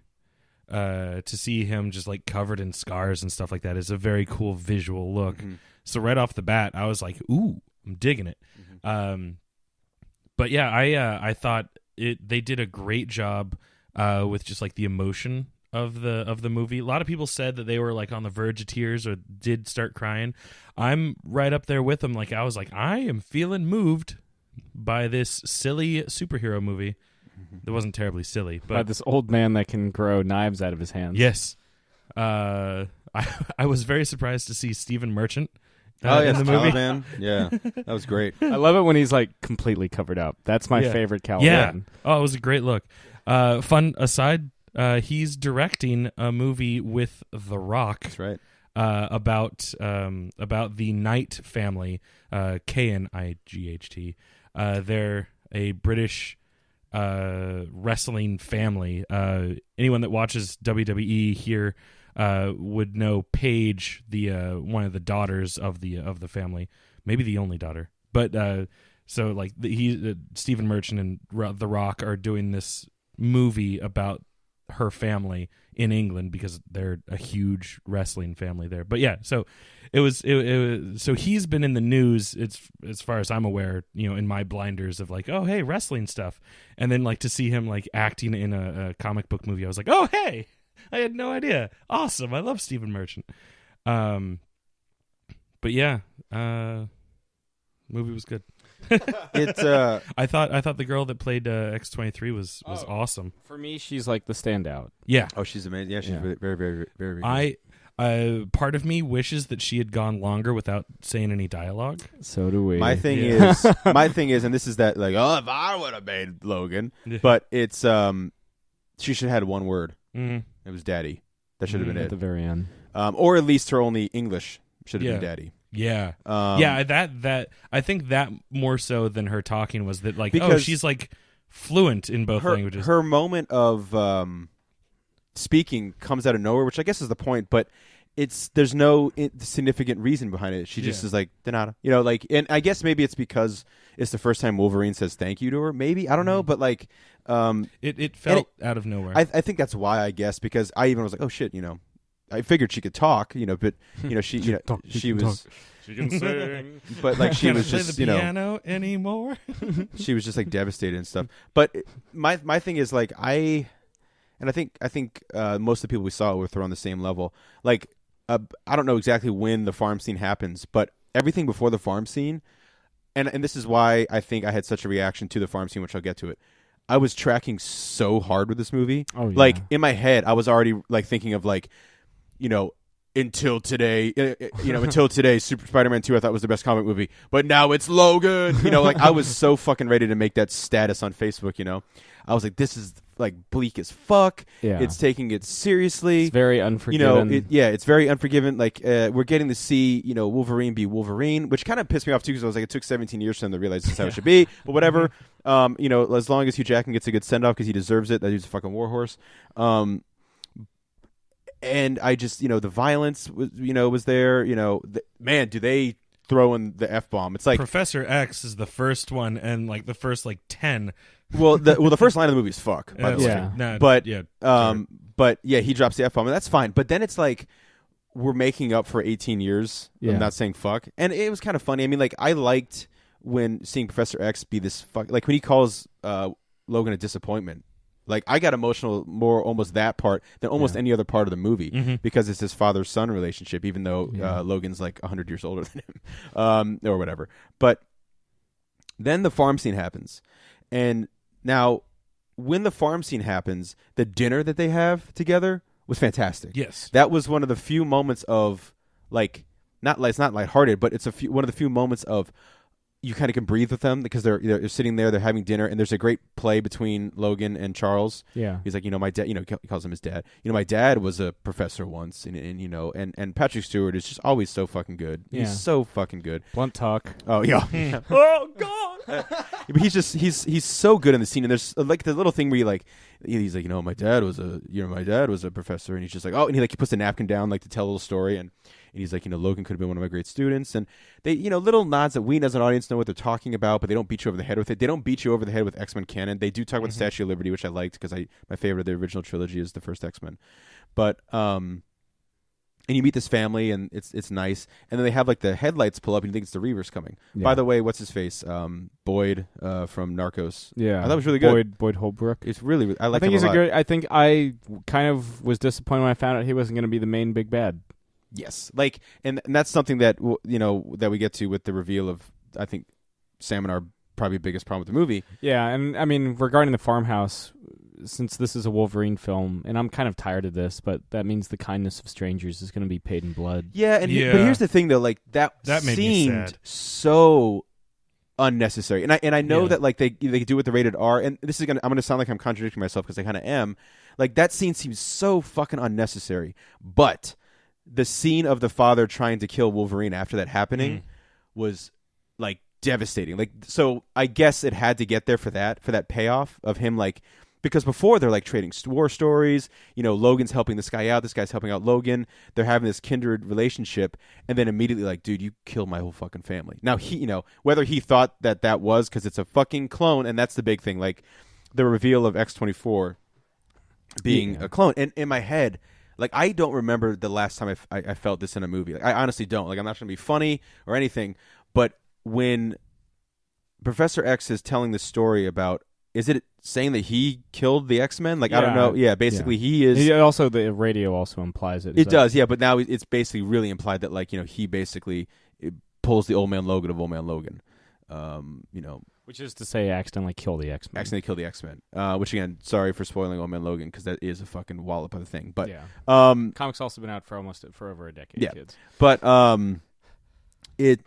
him just covered in scars and stuff like that is a very cool visual look. So right off the bat, I was like, ooh, I'm digging it. But yeah, I thought they did a great job with just the emotion of the movie. A lot of people said that they were on the verge of tears or did start crying. I'm right up there with them. I was I am feeling moved by this silly superhero movie. It wasn't terribly silly, but By this old man that can grow knives out of his hands. yes, I was very surprised to see Stephen Merchant In the movie. Caliban. Yeah, that was great. I love it when he's completely covered up. That's my favorite Caliban. Yeah. Oh, it was a great look. Fun aside, he's directing a movie with The Rock. That's right. About the Knight family, Knight. They're a British wrestling family. Anyone that watches WWE here would know Paige, the one of the daughters of the family, maybe the only daughter. But so Stephen Merchant and The Rock are doing this movie about her family in England because they're a huge wrestling family there. But yeah, so it was so he's been in the news, it's as far as I'm aware, in my blinders of oh, hey, wrestling stuff. And then to see him acting in a comic book movie, I was like, oh, hey, I had no idea. Awesome. I love Stephen Merchant. But yeah, movie was good. It's I thought the girl that played X-23 was awesome. For me, she's the standout. Yeah. Oh, she's amazing. Yeah, she's very, very, very, very good. Part of me wishes that she had gone longer without saying any dialogue. So do we. My thing is, and this is that oh, if I would have made Logan, but it's she should have had one word. Mm-hmm. It was daddy. That should have been at it. the very end. Or at least her only English should have been daddy. Yeah. Yeah, that I think that more so than her talking was that because she's fluent in both languages. Her moment of speaking comes out of nowhere, which I guess is the point, but there's no significant reason behind it. She just is de nada. And I guess maybe it's because it's the first time Wolverine says thank you to her. Maybe, I don't know, but it felt out of nowhere. I think that's why, I guess, because I even was oh shit, I figured she could talk, but she was. She can sing, but she was play just the piano anymore. She was just devastated and stuff. But my thing is I think most of the people we saw were on the same level. I don't know exactly when the farm scene happens, but everything before the farm scene, and this is why I think I had such a reaction to the farm scene, which I'll get to it. I was tracking so hard with this movie. Oh, yeah. Like in my head, I was already like thinking of like, until today, until today, Super Spider-Man 2, I thought was the best comic movie, but now it's Logan. Like I was so fucking ready to make that status on Facebook. I was like, this is like bleak as fuck. Yeah. It's taking it seriously. It's very unforgiving. It's very unforgiving. Like we're getting to see, Wolverine be Wolverine, which kind of pissed me off too because I was like, it took 17 years for them to realize this is how it should be. But whatever. As long as Hugh Jackman gets a good send off because he deserves it. That dude's a fucking warhorse. And I just, the violence was there. Man, do they throw in the F-bomb? It's like Professor X is the first one, and like the first 10. Well, the first line of the movie is "fuck." By the way. Yeah. Nah, But sorry. but yeah, he drops the F-bomb, and that's fine. But then it's like we're making up for 18 years of not saying fuck, and it was kind of funny. I mean, like I liked when seeing Professor X be this fuck, like when he calls Logan a disappointment. Like I got emotional more almost that part than almost any other part of the movie because it's his father-son relationship, even though Logan's like 100 years older than him, or whatever. But then the farm scene happens, and now when the farm scene happens, the dinner that they have together was fantastic. Yes, that was one of the few moments of like it's not lighthearted, but it's one of the few moments of you kind of can breathe with them because they're sitting there, they're having dinner, and there's a great play between Logan and Charles. Yeah, he's like, my dad, he calls him his dad. My dad was a professor once, and Patrick Stewart is just always so fucking good. Yeah. He's so fucking good. Blunt talk. Oh yeah. Oh god. But he's so good in the scene, and there's like the little thing where he's like, my dad was a professor, and he's just like, oh, and he puts the napkin down like to tell a little story, and he's like, Logan could have been one of my great students. And they, little nods that we as an audience know what they're talking about, but they don't beat you over the head with it. They don't beat you over the head with X-Men canon. They do talk about the Statue of Liberty, which I liked because my favorite of the original trilogy is the first X-Men. But and you meet this family, and it's nice. And then they have like the headlights pull up, and you think it's the Reavers coming. Yeah. By the way, what's his face? Boyd from Narcos. Yeah, I thought it was really good. Boyd Holbrook. It's really. I like. I think him he's a lot. good. I think I kind of was disappointed when I found out he wasn't going to be the main big bad. Yes, and that's something that that we get to with the reveal of, I think, Sam and our probably biggest problem with the movie. Yeah, and I mean regarding the farmhouse, since this is a Wolverine film, and I'm kind of tired of this, but that means the kindness of strangers is going to be paid in blood. Yeah, but here's the thing though, like that made seemed me sad. So unnecessary, and I know that like they do with the rated R, and this is I'm gonna sound like I'm contradicting myself because I kind of am. Like that scene seems so fucking unnecessary, but the scene of the father trying to kill Wolverine after that happening was like devastating. Like, so I guess it had to get there for that payoff of him, like, because before they're like trading war stories, Logan's helping this guy out, this guy's helping out Logan, they're having this kindred relationship, and then immediately like, dude, you killed my whole fucking family. Now he, whether he thought that was because it's a fucking clone, and that's the big thing, like the reveal of X-24 being a clone, and in my head, like, I don't remember the last time I felt this in a movie. Like, I honestly don't. Like, I'm not trying to be funny or anything, but when Professor X is telling the story about, is it saying that he killed the X-Men? Like, I don't know. Yeah, basically he is. Also, the radio also implies it. It does, yeah, but now it's basically really implied that, like, he basically pulls the Old Man Logan of Old Man Logan. Which is to say, accidentally kill the X-Men. Accidentally kill the X-Men. Which, again, sorry for spoiling Old Man Logan, because that is a fucking wallop of a thing. But comics also been out for over a decade. Yeah, kids. But it,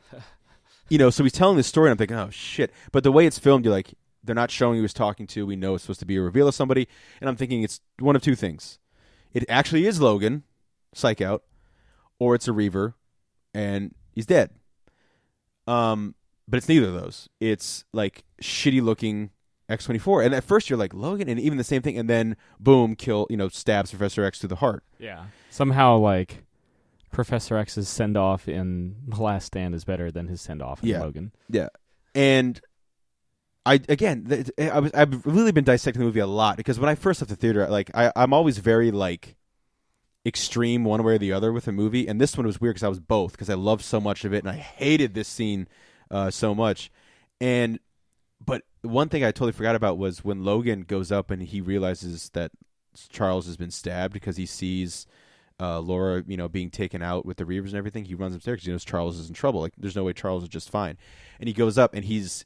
so he's telling this story, and I'm thinking, oh shit. But the way it's filmed, you're like, they're not showing who he's talking to. We know it's supposed to be a reveal of somebody, and I'm thinking it's one of two things: it actually is Logan, psych out, or it's a Reaver, and he's dead. But it's neither of those. It's like shitty looking X-24, and at first you're like Logan, and even the same thing, and then boom, stabs Professor X through the heart. Yeah, somehow like Professor X's send off in The Last Stand is better than his send off in Logan. Yeah, and I've really been dissecting the movie a lot because when I first left the theater, like I'm always very like extreme one way or the other with a movie, and this one was weird because I was both, because I loved so much of it and I hated this scene so much. But one thing I totally forgot about was when Logan goes up and he realizes that Charles has been stabbed because he sees Laura, being taken out with the Reavers and everything. He runs upstairs because he knows Charles is in trouble. Like, there's no way Charles is just fine. And he goes up and he's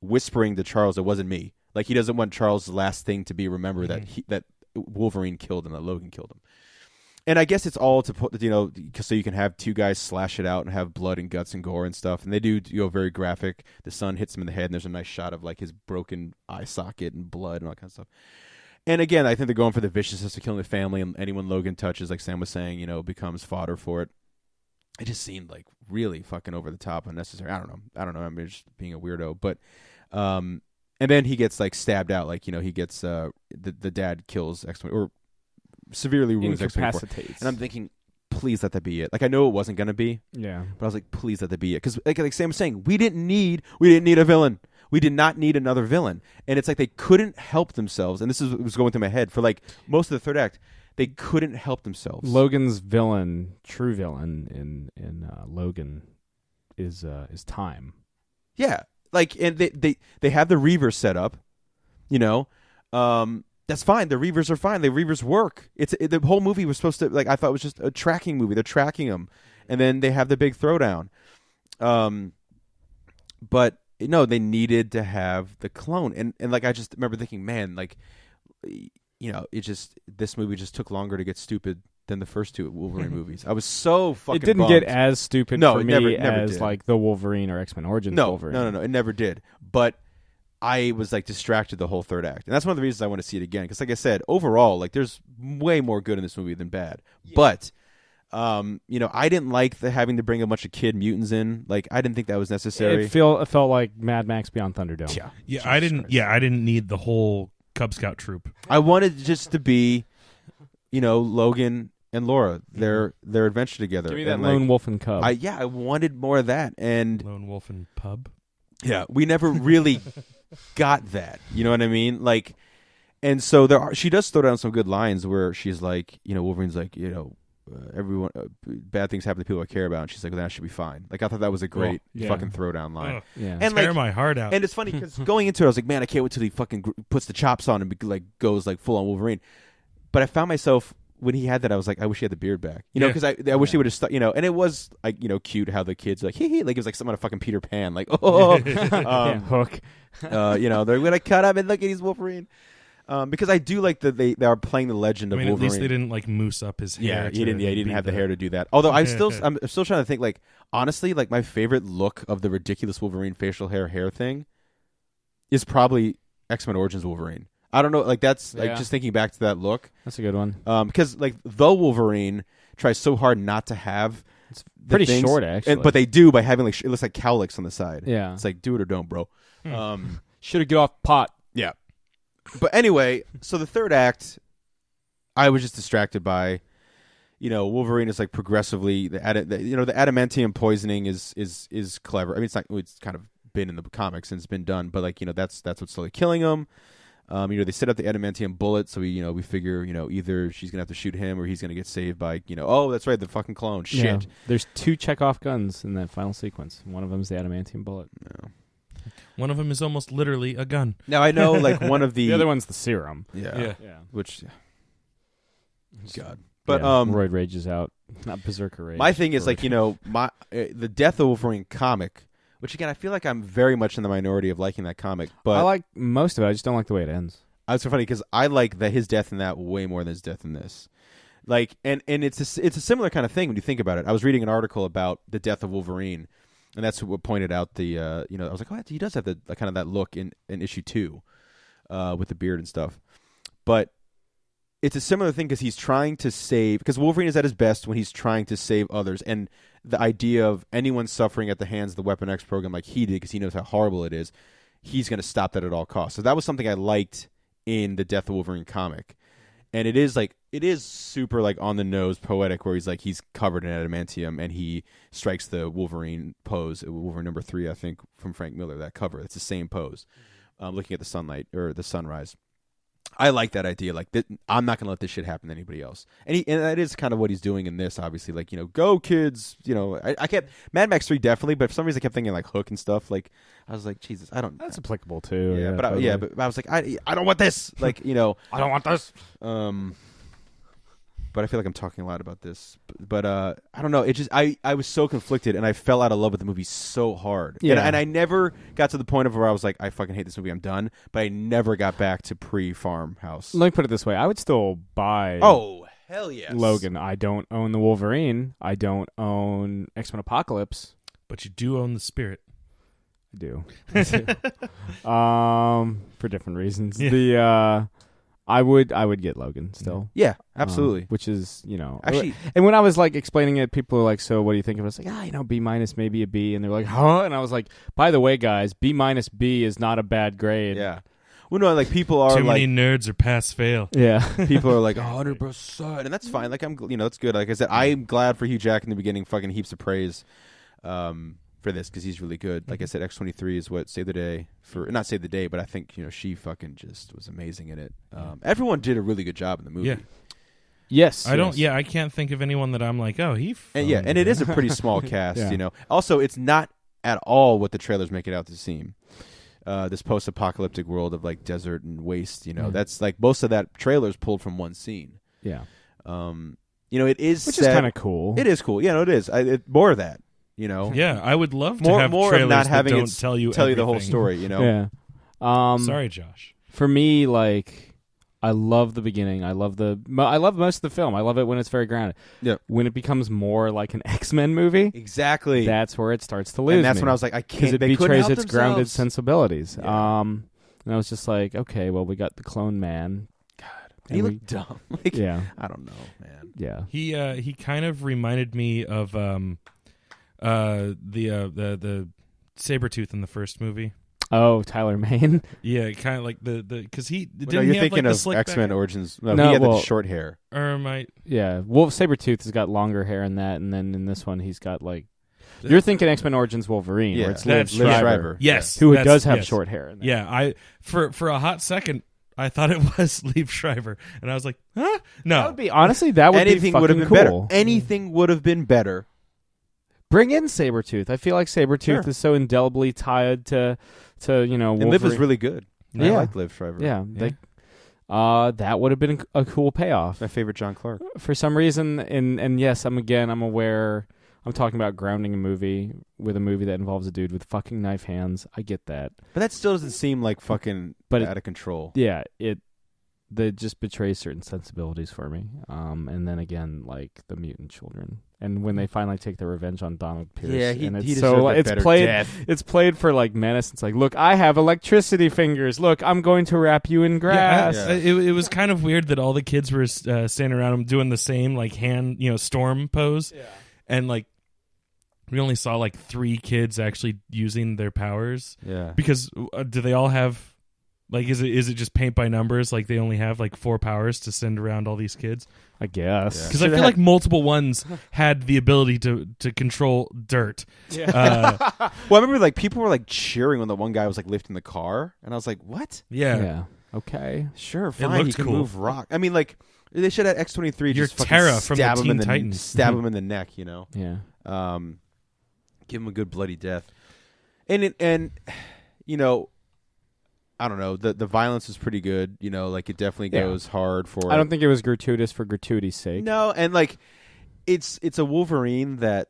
whispering to Charles, "It wasn't me. Like he doesn't want Charles' last thing to be remember that that Wolverine killed him, that Logan killed him. And I guess it's all to put, so you can have two guys slash it out and have blood and guts and gore and stuff. And they do very graphic. The sun hits him in the head, and there's a nice shot of like his broken eye socket and blood and all that kind of stuff. And again, I think they're going for the viciousness of killing the family, and anyone Logan touches, like Sam was saying, becomes fodder for it. It just seemed like really fucking over the top, unnecessary. I don't know. I'm just being a weirdo, but and then he gets like stabbed out, like he gets the dad kills X-Men or severely wounds X-24. And I'm thinking, please let that be it. Like I know it wasn't gonna be, yeah, but I was like, please let that be it, because like Sam was saying, we didn't need a villain. We did not need another villain, and it's like they couldn't help themselves. And this was going through my head for like most of the third act. They couldn't help themselves. Logan's true villain in Logan is time. Yeah, like, and they have the Reavers set up, that's fine. The Reavers are fine. The Reavers work. The whole movie was supposed to, like, I thought it was just a tracking movie. They're tracking them, and then they have the big throwdown. But no, they needed to have the clone, and like I just remember thinking, man, like, this movie just took longer to get stupid than the first two Wolverine movies. I was so fucking. It didn't bummed. get as stupid for me never as did. like the Wolverine or X-Men Origins Wolverine. No, it never did. But I was like distracted the whole third act, and that's one of the reasons I want to see it again. Because, like I said, overall, like there's way more good in this movie than bad. Yeah. But, I didn't like having to bring a bunch of kid mutants in. Like I didn't think that was necessary. It felt like Mad Max Beyond Thunderdome. Yeah. I didn't need the whole Cub Scout troop. I wanted just to be, Logan and Laura, their adventure together. Give me that lone wolf and cub. I wanted more of that. And lone wolf and pub. Yeah, we never really got that. You know what I mean? Like, and so she does throw down some good lines where she's like, Wolverine's like, everyone, bad things happen to people I care about, and she's like, well, that should be fine. Like, I thought that was a great fucking throwdown line. Yeah, and tear my heart out. And it's funny because going into it, I was like, man, I can't wait till he fucking puts the chops on and like goes like full on Wolverine. But I found myself when he had that, I was like, I wish he had the beard back, because I wish he would have stuck, and it was like, cute how the kids like, hee, like it was like something of fucking Peter Pan, like, Hook, they're gonna cut up and look at his Wolverine. Because I do like that they are playing the legend of Wolverine. At least they didn't like moose up his hair. Yeah, he didn't have the hair to do that. Although I'm still trying to think, like, honestly, like my favorite look of the ridiculous Wolverine facial hair thing is probably X-Men Origins Wolverine. I don't know, like that's like just thinking back to that look. That's a good one. Because like the Wolverine tries so hard not to have it's pretty short actually, but they do by having like it looks like cowlicks on the side. Yeah, it's like do it or don't, bro. Should have get off pot. Yeah. But anyway, so the third act, I was just distracted by, Wolverine is like progressively the adamantium poisoning is clever. I mean, it's kind of been in the comics and it's been done, but like that's what's slowly killing him. They set up the adamantium bullet, so we figure either she's gonna have to shoot him or he's gonna get saved by oh that's right, the fucking clone. Shit. Yeah. There's 2 Chekhov guns in that final sequence. One of them's the adamantium bullet. No. One of them is almost literally a gun. Now I know, like one of the the other one's the serum. Yeah. Which, God. But Roid Rage is out, not Berserker Rage. My thing is like the Death of Wolverine comic, which again I feel like I'm very much in the minority of liking that comic. But I like most of it. I just don't like the way it ends. It's so funny because I like his death in that way more than his death in this. Like, and it's a similar kind of thing when you think about it. I was reading an article about the Death of Wolverine. And that's what pointed out the, I was like, oh, he does have the kind of that look in issue 2 with the beard and stuff. But it's a similar thing because he's trying to save, because Wolverine is at his best when he's trying to save others. And the idea of anyone suffering at the hands of the Weapon X program like he did, because he knows how horrible it is, he's going to stop that at all costs. So that was something I liked in the Death of Wolverine comic. And it is super like on the nose poetic where he's covered in adamantium and he strikes the Wolverine pose, Wolverine number 3, I think, from Frank Miller, that cover. It's the same pose, looking at the sunlight or the sunrise. I like that idea. Like, I'm not going to let this shit happen to anybody else. And that is kind of what he's doing in this, obviously. Like, go kids. I kept Mad Max 3 definitely, but for some reason I kept thinking like Hook and stuff. Like, I was like, Jesus, I don't. That's applicable too. Yeah, but I was like, I don't want this. Like, I don't want this. but I feel like I'm talking a lot about this. But I don't know. It just I was so conflicted, and I fell out of love with the movie so hard. Yeah. And I never got to the point of where I was like, I fucking hate this movie. I'm done. But I never got back to pre-Farmhouse. Let me put it this way: I would still buy. Oh hell yes, Logan. I don't own the Wolverine. I don't own X-Men Apocalypse. But you do own the spirit. I do. For different reasons. Yeah. The I would get Logan still. Yeah, absolutely. Which is, Actually, and when I was like explaining it, people were like, "So what do you think of it?" I was like, B minus, maybe a B, and they're like, "Huh?" And I was like, "By the way, guys, B minus B is not a bad grade." yeah. Well, no, like people are Too like many nerds are pass fail. Yeah. people are like 100%, and that's fine. Like that's good. Like I said, I'm glad for Hugh Jack in the beginning. Fucking heaps of praise. For this because he's really good. Like I said, X-23 is what saved the day for not saved the day, but I think she fucking just was amazing in it. Everyone did a really good job in the movie. Yeah. Yes. I don't. Yeah, I can't think of anyone that I'm like, oh, and it is a pretty small cast. Yeah. Also, it's not at all what the trailers make it out to seem. This post-apocalyptic world of like desert and waste. That's like most of that trailer's pulled from one scene. Yeah. It is Which is kind of cool. It is cool. Yeah, no, it is. More of that. Yeah, I would love to more have of trailers not that having don't it tell you the whole everything. story. Yeah. Sorry, Josh. For me, like, I love the beginning. I love most of the film. I love it when it's very grounded. Yeah. When it becomes more like an X-Men movie, Exactly. that's where it starts to lose. And that's me. when I was like, I Because can't. it They couldn't betrays help its grounded themselves. sensibilities. Yeah. And I was just like, okay, well, we got the clone man. And he looked dumb. Like, Yeah. I don't know, man. Yeah. He kind of reminded me of the Sabretooth in the first movie. Oh, Tyler Mane. Yeah, kind of like the because he didn't. No, he you're have, thinking like, the of slick X-Men back? Origins. No, No, he had well- the short hair. Or my Yeah. Wolf Sabretooth has got longer hair in that, and then in this one he's got like. You're thinking X-Men Origins Wolverine, Yeah, where it's that's Liv right. Schreiber. yes, Who that's- does have yes. short hair in that. Yeah, I for a hot second I thought it was Liev Schreiber, and I was like, huh? No, That would be honestly that would Anything be would have fucking been cool. better. Anything would have been better. Bring in Sabretooth. I feel like Sabretooth Sure. is so indelibly tied to And Wolverine. Liv is really good. I Yeah. like Liv Schreiber. Yeah. Yeah. That would have been a cool payoff. My favorite John Clark. For some reason, and yes, I'm aware. I'm talking about grounding a movie with a movie that involves a dude with fucking knife hands. I get that. But that still doesn't seem like fucking But out of control. Yeah, that just betrays certain sensibilities for me. And then again, like the mutant children, and when they finally take their revenge on Donald Pierce, Yeah, and it's he so deserved a it's better played. death. It's played for like menace. It's like, look, I have electricity fingers. Look, I'm going to wrap you in grass. Yeah. It was kind of weird that all the kids were standing around him doing the same like hand storm pose, and like we only saw like 3 kids actually using their powers. Yeah. Because do they all have like is it just paint by numbers? Like they only have like 4 powers to send around all these kids? I guess. Because I feel like multiple ones had the ability to control dirt. Yeah. Well, I remember like people were like cheering when the one guy was like lifting the car, and I was like, "What? Yeah. Okay. Sure, fine. looked He can cool. move rock." I mean, like they should have X-23 You're just fucking Terra from the stab him Teen in the Titans. stab him in the neck. Yeah. Give him a good bloody death. And I don't know. The violence is pretty good. Like it definitely goes hard for. I don't think it was gratuitous for gratuity's sake. No, and like it's a Wolverine that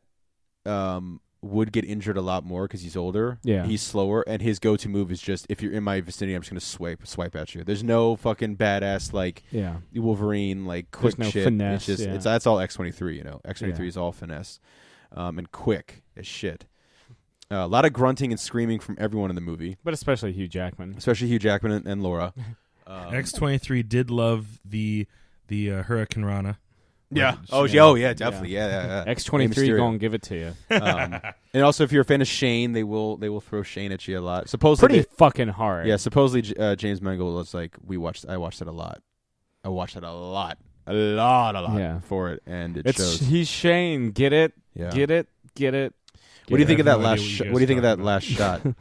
would get injured a lot more because he's older. Yeah. He's slower, and his go-to move is just if you're in my vicinity, I'm just gonna swipe at you. There's no fucking badass like Yeah. Wolverine like quick There's no shit. finesse, It's just yeah. that's all X-23. X-23 Yeah. is all finesse, and quick as shit. A lot of grunting and screaming from everyone in the movie, But especially Hugh Jackman. especially Hugh Jackman and Laura. X-23 did love the Hurricane Rana. Yeah. She- Yeah. Definitely. Yeah. X-23 Mysterio. gonna give it to you. And also, if you're a fan of Shane, they will throw Shane at you a lot. Supposedly, Pretty fucking hard. yeah. Supposedly, James Mangold was like, I watched it a lot. I watched it a lot Yeah. for it, and it shows. He's Shane. Get it? Yeah. Get it? What do you think of I that have no last? idea what you Shot? guys What do you think of are that talking last shot?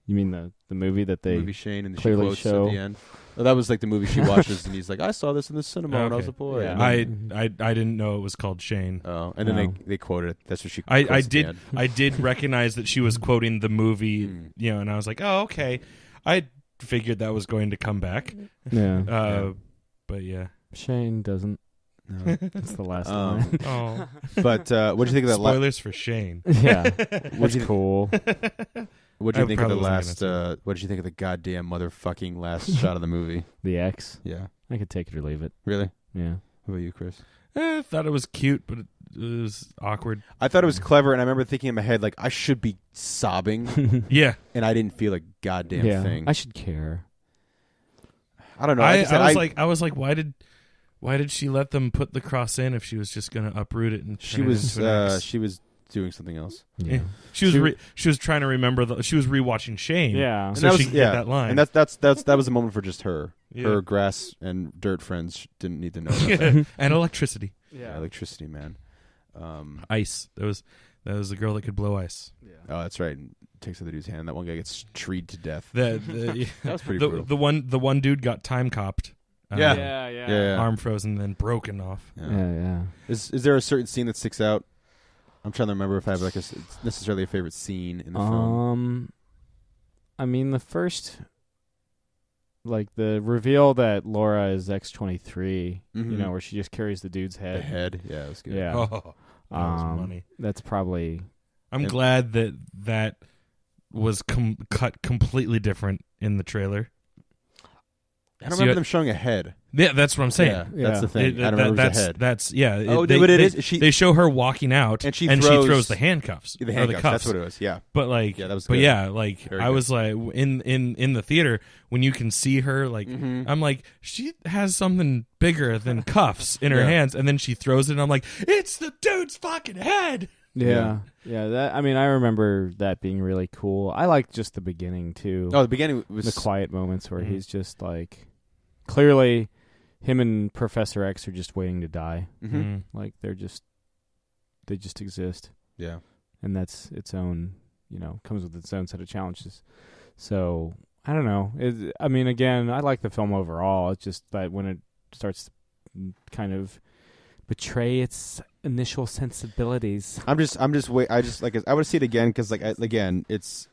You mean the movie that they movie Shane and she clearly quotes show? at the end. Well, that was like the movie she watches, and he's like, "I saw this in the cinema when I was a boy." Yeah. And then- I didn't know it was called Shane. and then No. they quoted it. That's what she. I quotes at the did end. I did recognize that she was quoting the movie, and I was like, oh, okay. I figured that was going to come back. Yeah. But yeah. Shane doesn't. No. That's the last line. Oh, But what do you think of that? spoilers for Shane. Yeah, that's cool. What do you I think of the probably wasn't last? What did you think of the goddamn motherfucking last shot of the movie? The X. Yeah, I could take it or leave it. really. Yeah. What about you, Chris? I thought it was cute, but it was awkward. I thought it was clever, and I remember thinking in my head like I should be sobbing, Yeah, and I didn't feel a goddamn yeah. thing. I should care. I don't know. I was like, why did she let them put the cross in if she was just going to uproot it and she turn it was into an X? she was doing something else. Yeah. She was trying to remember she was rewatching Shane. Yeah. So she could get that line. And that was a moment for just her. Yeah. Her grass and dirt friends didn't need to know that. And electricity. Yeah, electricity, man. Ice. That was the girl that could blow ice. Oh, that's right. And takes the other dude's hand. That one guy gets treed to death. That was pretty brutal. The one dude got time copped. Yeah. Arm frozen, then broken off. Yeah. Is there a certain scene that sticks out? I'm trying to remember if I have necessarily a favorite scene in the film. I mean, the first, like the reveal that Laura is X-23, you know, where she just carries the dude's head. The head, yeah, that was good. Yeah. Oh, that was funny. That's probably. I'm glad that was cut completely different in in the trailer. I don't remember them showing a head. Yeah, that's what I'm saying. Yeah. That's the thing. I don't remember the head. That's but it is. They show her walking out, and she throws the handcuffs. The handcuffs. The cuffs. That's what it was. Yeah. But like, that was but good. yeah, like Very I good. was like in the theater when you can see her, like I'm like she has something bigger than cuffs in her hands, and then she throws it, and I'm like, it's the dude's fucking head. Yeah. That, I mean, I remember that being really cool. I liked just the beginning too. Oh, the beginning was the quiet moments where he's just like, clearly, him and Professor X are just waiting to die. Like they just exist. Yeah. And that's its own, comes with its own set of challenges. So I don't know. I mean, again, I like the film overall. It's just that when it starts to kind of betray its initial sensibilities. I would see it again because again, it's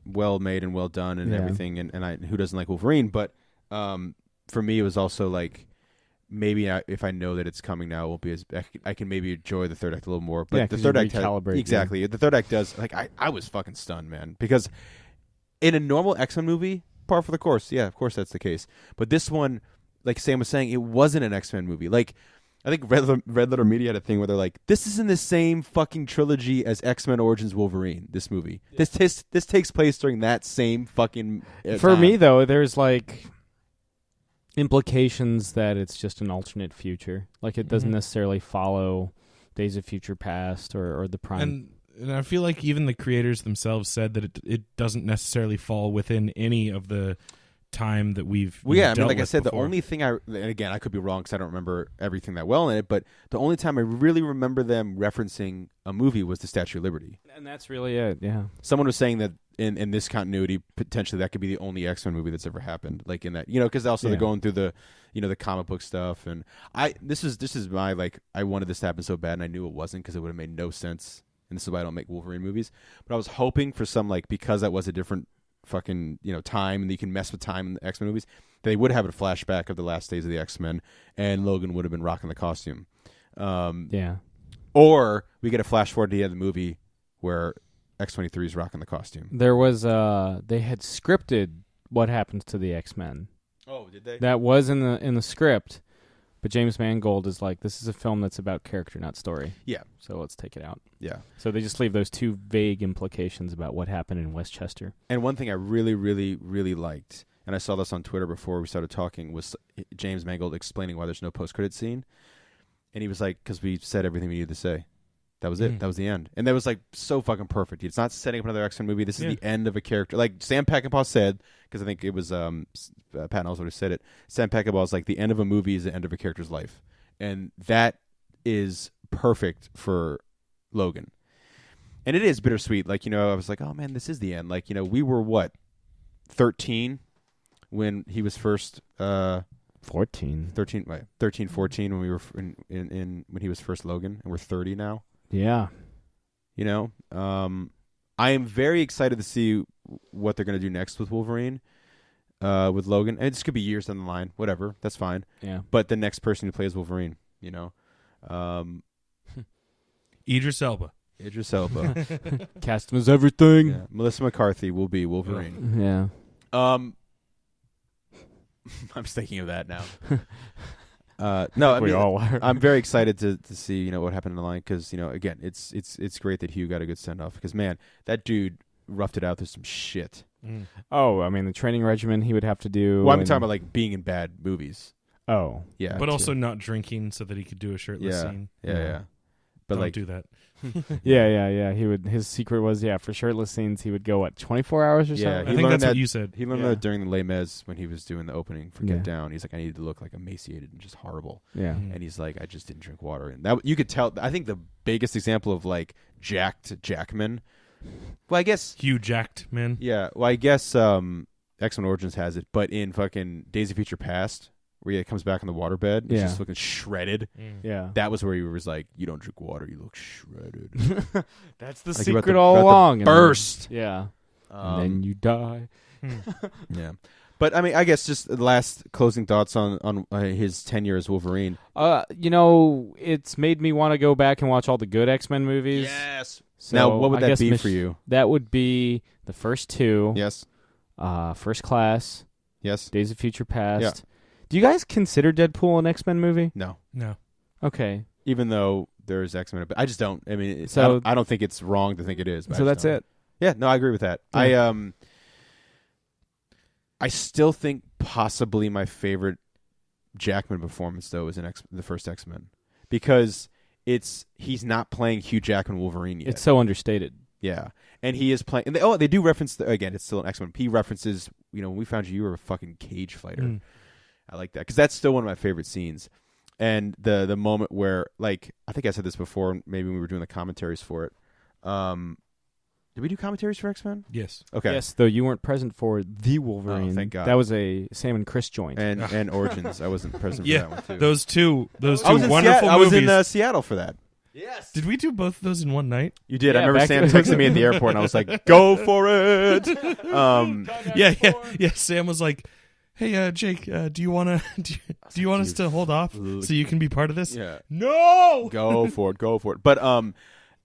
well made and well done and everything, and who doesn't like Wolverine? But for me, it was also like maybe if I know that it's coming now, it won't be as I can maybe enjoy the third act a little more. But the third act exactly. The third act does I was fucking stunned, man, because in a normal X-Men movie, par for the course. Yeah, of course that's the case. But this one, like Sam was saying, it wasn't an X-Men movie. Like I think Red Letter Media had a thing where they're like, this is in the same fucking trilogy as X-Men Origins Wolverine, this movie. Yeah. This takes place during that same fucking For time. me, though, there's like implications that it's just an alternate future. Like it doesn't necessarily follow Days of Future Past or the Prime. And I feel like even the creators themselves said that it doesn't necessarily fall within any of the time that we've I mean, like I said, before. the only thing and again, I could be wrong because I don't remember everything that well in it, but the only time I really remember them referencing a movie was the Statue of Liberty. And that's really it, yeah. Someone was saying that in this continuity, potentially that could be the only X-Men movie that's ever happened. Like in that, because also they're going through the, the comic book stuff. And this is my, like, I wanted this to happen so bad and I knew it wasn't because it would have made no sense. And this is why I don't make Wolverine movies. But I was hoping for some, like, because that was a different fucking time and you can mess with time in the X-Men movies, they would have a flashback of the last days of the X-Men and Logan would have been rocking the costume. Or we get a flash forward to the end of the movie where X-23 is rocking the costume. There was they had scripted what happens to the X-Men. Oh, did they? That was in the script, but James Mangold is like, this is a film that's about character, not story. Yeah. So let's take it out. Yeah. So they just leave those two vague implications about what happened in Westchester. And one thing I really, really, really liked, and I saw this on Twitter before we started talking, was James Mangold explaining why there's no post-credit scene. And he was like, because we said everything we needed to say. That was it. That was the end. And that was like so fucking perfect. It's not setting up another X-Men movie. This is the end of a character. Like Sam Peckinpah said, because I think it was Pat Oswalt who said it. Sam Peckinpah is like, the end of a movie is the end of a character's life. And that is perfect for Logan. And it is bittersweet. Like, I was like, oh man, this is the end. Like, we were what, 13 when he was first 14, 14 when we were in when he was first Logan, and we're 30 now. Yeah. I am very excited to see what they're going to do next with Wolverine, with Logan. And this could be years down the line, whatever. That's fine. Yeah. But the next person who plays Wolverine, You know, Idris Elba. Idris Elba. Cast him as everything. Yeah. Melissa McCarthy will be Wolverine. Yeah. I'm just thinking of that now. No, I We mean, all are. I'm very excited to see what happened in the line because again, it's great that Hugh got a good send off because man, that dude roughed it out through some shit. Oh, I mean the training regimen he would have to do. Well, I'm talking about like being in bad movies. Oh, Yeah, But also not drinking so that he could do a shirtless scene. yeah. But Don't like, do that. yeah. He would. His secret was for shirtless scenes he would go 24 hours or Yeah, something. I he think learned that's that- what you said. he learned Yeah. that during the Les Mis when he was doing the opening for Get Yeah. Down. He's like, I needed to look like emaciated and just horrible. Yeah. Mhm. And he's like, I just didn't drink water. And that you could tell. I think the biggest example of like jacked Jackman. Well, I guess. Hugh jacked, man. Yeah. Well, I guess X-Men Origins has it, but in fucking Days of Future Past, where he comes back in the waterbed, he's Yeah. just looking shredded. Yeah. That was where he was like, "You don't drink water, you look shredded." That's the Like, you're about secret to- all about to along. and then- burst. Yeah. And then you die. Yeah. But I mean, I guess just the last closing thoughts on his tenure as Wolverine. It's made me want to go back and watch all the good X-Men movies. Yes. So Now, what would I that guess be for you? That would be the first two. Yes. First Class, Yes. Days of Future Past. Yeah. Do you guys consider Deadpool an X-Men movie? No. No. Okay. Even though there's X-Men, but I just don't. I mean, So- I don't think it's wrong to think it is. But So I that's just don't. it. Yeah. No, I agree with that. Yeah. I still think possibly my favorite Jackman performance though is in the first X-Men because he's not playing Hugh Jackman Wolverine yet. It's so understated. Yeah, and he is playing. And they do reference again. It's still an X-Men. He references, when we found you were a fucking cage fighter. Mm. I like that because that's still one of my favorite scenes. And the moment where, like, I think I said this before, maybe when we were doing the commentaries for it. Did we do commentaries for X-Men? Yes. Okay. Yes, though you weren't present for the Wolverine. Oh, thank God. That was a Sam and Chris joint. And Origins. I wasn't present Yeah, for that one too. Those two I was in wonderful I was movies. in Seattle for that. Did we do both of those in one night? You did. I Yeah, remember back- Sam texting me at the airport, and I was like, "Go for it!" Yeah. Sam was like, "Hey, Jake, do you want us to hold off so you can be part of this?" Yeah. No. Go for it. But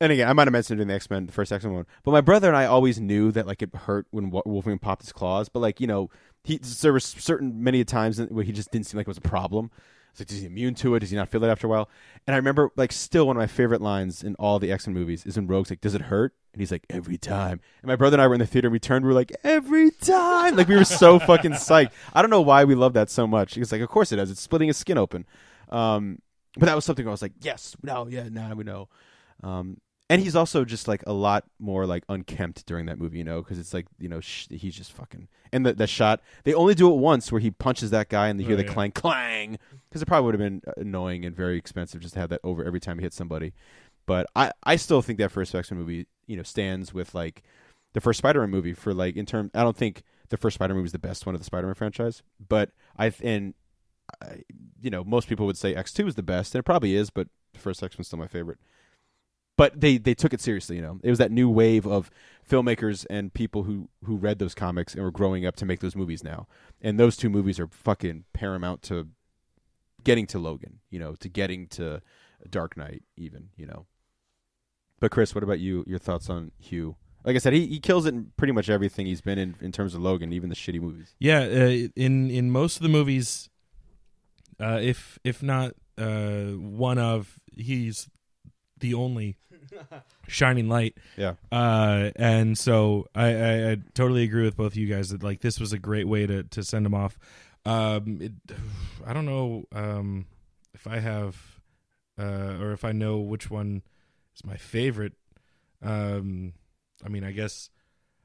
and again, I might have mentioned it in the first X-Men one. But my brother and I always knew that like it hurt when Wolverine popped his claws. But like there were many times where he just didn't seem like it was a problem. It's like, is he immune to it? Does he not feel it after a while? And I remember like still one of my favorite lines in all the X-Men movies is when Rogue's like, "Does it hurt?" And he's like, "Every time." And my brother and I were in the theater. And we turned. We were like, "Every time!" Like we were so fucking psyched. I don't know why we love that so much. It's like, of course it does. It's splitting his skin open. But that was something I was like, yes, no, yeah, nah, we know. And he's also just like a lot more like unkempt during that movie, because it's like, he's just fucking. And the shot, they only do it once where he punches that guy and you hear the clang, clang. Because it probably would have been annoying and very expensive just to have that over every time he hits somebody. But I still think that first X-Men movie, stands with like the first Spider-Man movie for like I don't think the first Spider-Man movie is the best one of the Spider-Man franchise. But most people would say X2 is the best, and it probably is, but the first X-Men's still my favorite. But they took it seriously, It was that new wave of filmmakers and people who read those comics and were growing up to make those movies now. And those two movies are fucking paramount to getting to Logan, to getting to Dark Knight even, But Chris, what about you? Your thoughts on Hugh? Like I said, he kills it in pretty much everything he's been in terms of Logan, even the shitty movies. Yeah, in most of the movies, if not one of, he's the only shining light. Yeah. And so I totally agree with both of you guys that like this was a great way to send him off. I don't know if I have or if I know which one is my favorite. I guess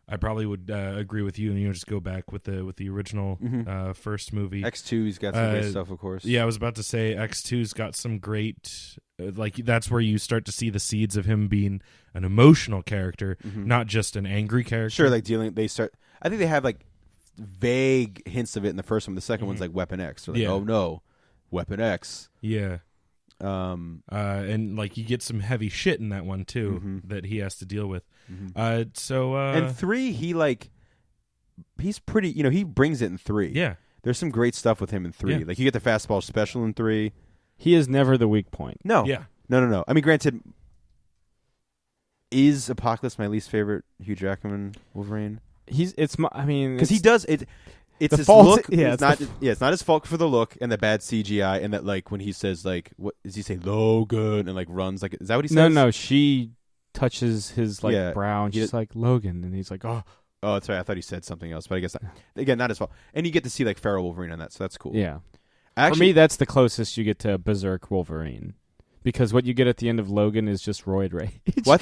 I probably would agree with you, and just go back with the original first movie. X2's got some great stuff, of course. Yeah, I was about to say X2's got some great. That's where you start to see the seeds of him being an emotional character, not just an angry character. Sure, like I think they have like vague hints of it in the first one. The second one's like Weapon X. They're like, oh no, Weapon X. Yeah. And like you get some heavy shit in that one too that he has to deal with. And 3, he's pretty. He brings it in 3. Yeah. There's some great stuff with him in 3. Yeah. Like you get the fastball special in 3. He is never the weak point. No. Yeah. No. I mean, granted, is Apocalypse my least favorite Hugh Jackman Wolverine? Because he does it. It's the his fault, look. yeah, It's not his fault for the look and the bad CGI and that like when he says like what does he say Logan and like runs like is that what he says? No. She touches his brow and he she's like Logan, and he's like, oh, that's right. I thought he said something else, but I guess again not his fault. And you get to see like Feral Wolverine on that, so that's cool. yeah. Actually, For me, that's the closest you get to Berserk Wolverine, because what you get at the end of Logan is just roid rage. well,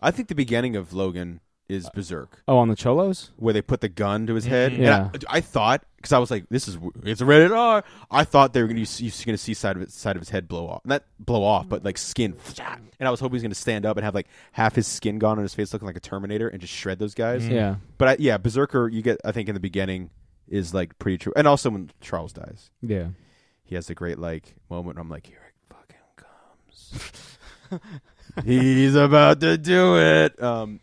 I think the beginning of Logan is Berserk. Oh, on the Cholos? Where they put the gun to his head. Yeah. And I thought, because I was like, it's rated R. I thought they were going to see side of his head blow off. Not blow off, but like skin. And I was hoping he was going to stand up and have like half his skin gone on his face looking like a Terminator and just shred those guys. Yeah. But Berserker, you get, I think in the beginning is like pretty true. And also when Charles dies. Yeah. He has a great like moment where I'm like, here it fucking comes. He's about to do it.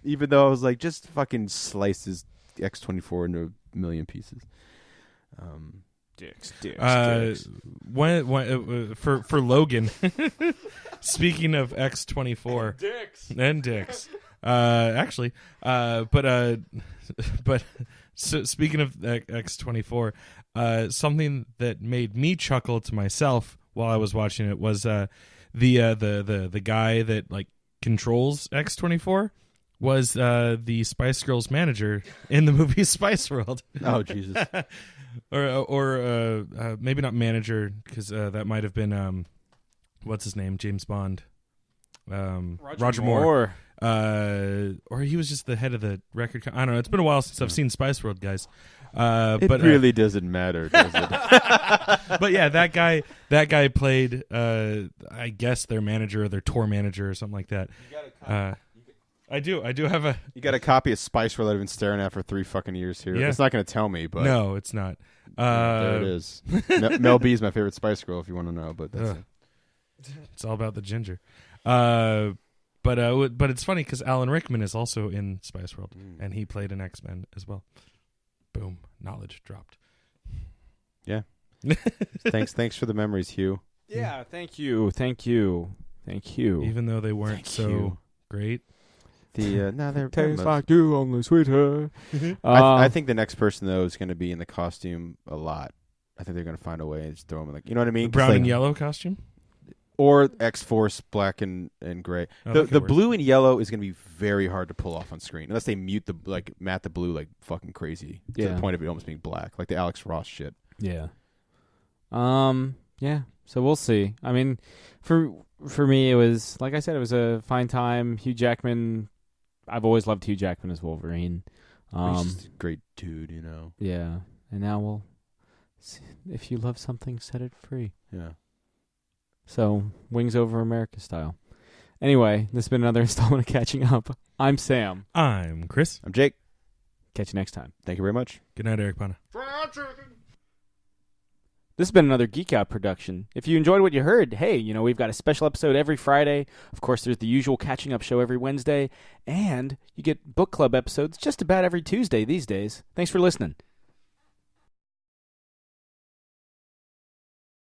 Even though I was like, just fucking slice his X-24 into a million pieces. Dicks. For Logan, speaking of X-24 and dicks, actually, but so speaking of X-24, something that made me chuckle to myself while I was watching it was the guy that like controls X-24 was the Spice Girls manager in the movie Spice World. Oh Jesus! or maybe not manager, because that might have been what's his name, James Bond, Roger Moore. Or he was just the head of the record. I don't know. It's been a while since I've seen Spice World, guys. It really doesn't matter, does it? But yeah, that guy played, I guess, their manager or their tour manager or something like that. I do have a. You got a copy of Spice World I've been staring at for 3 fucking years here. Yeah. It's not going to tell me, but no, it's not. There it is. Mel B is my favorite Spice Girl, if you want to know. But that's it. It's all about the ginger. But it's funny because Alan Rickman is also in Spice World, and he played an X-Men as well. Boom, knowledge dropped. Yeah. Thanks for the memories, Hugh. Yeah, thank you. Even though they weren't great. They're tastes like you, only sweeter. I think the next person though is going to be in the costume a lot. I think they're going to find a way and just throw them in, like, you know what I mean? Brown and yellow costume. Or X-Force black and gray. The blue and yellow is going to be very hard to pull off on screen unless they matte the blue like fucking crazy to the point of it almost being black, like the Alex Ross shit. Yeah. Yeah. So we'll see. I mean, for me, it was, like I said, it was a fine time. Hugh Jackman. I've always loved Hugh Jackman as Wolverine. He's just a great dude, you know. Yeah. And now we'll see. If you love something, set it free. Yeah. So, Wings Over America style. Anyway, this has been another installment of Catching Up. I'm Sam. I'm Chris. I'm Jake. Catch you next time. Thank you very much. Good night, Eric Pana. This has been another Geek Out production. If you enjoyed what you heard, hey, we've got a special episode every Friday. Of course, there's the usual Catching Up show every Wednesday. And you get book club episodes just about every Tuesday these days. Thanks for listening.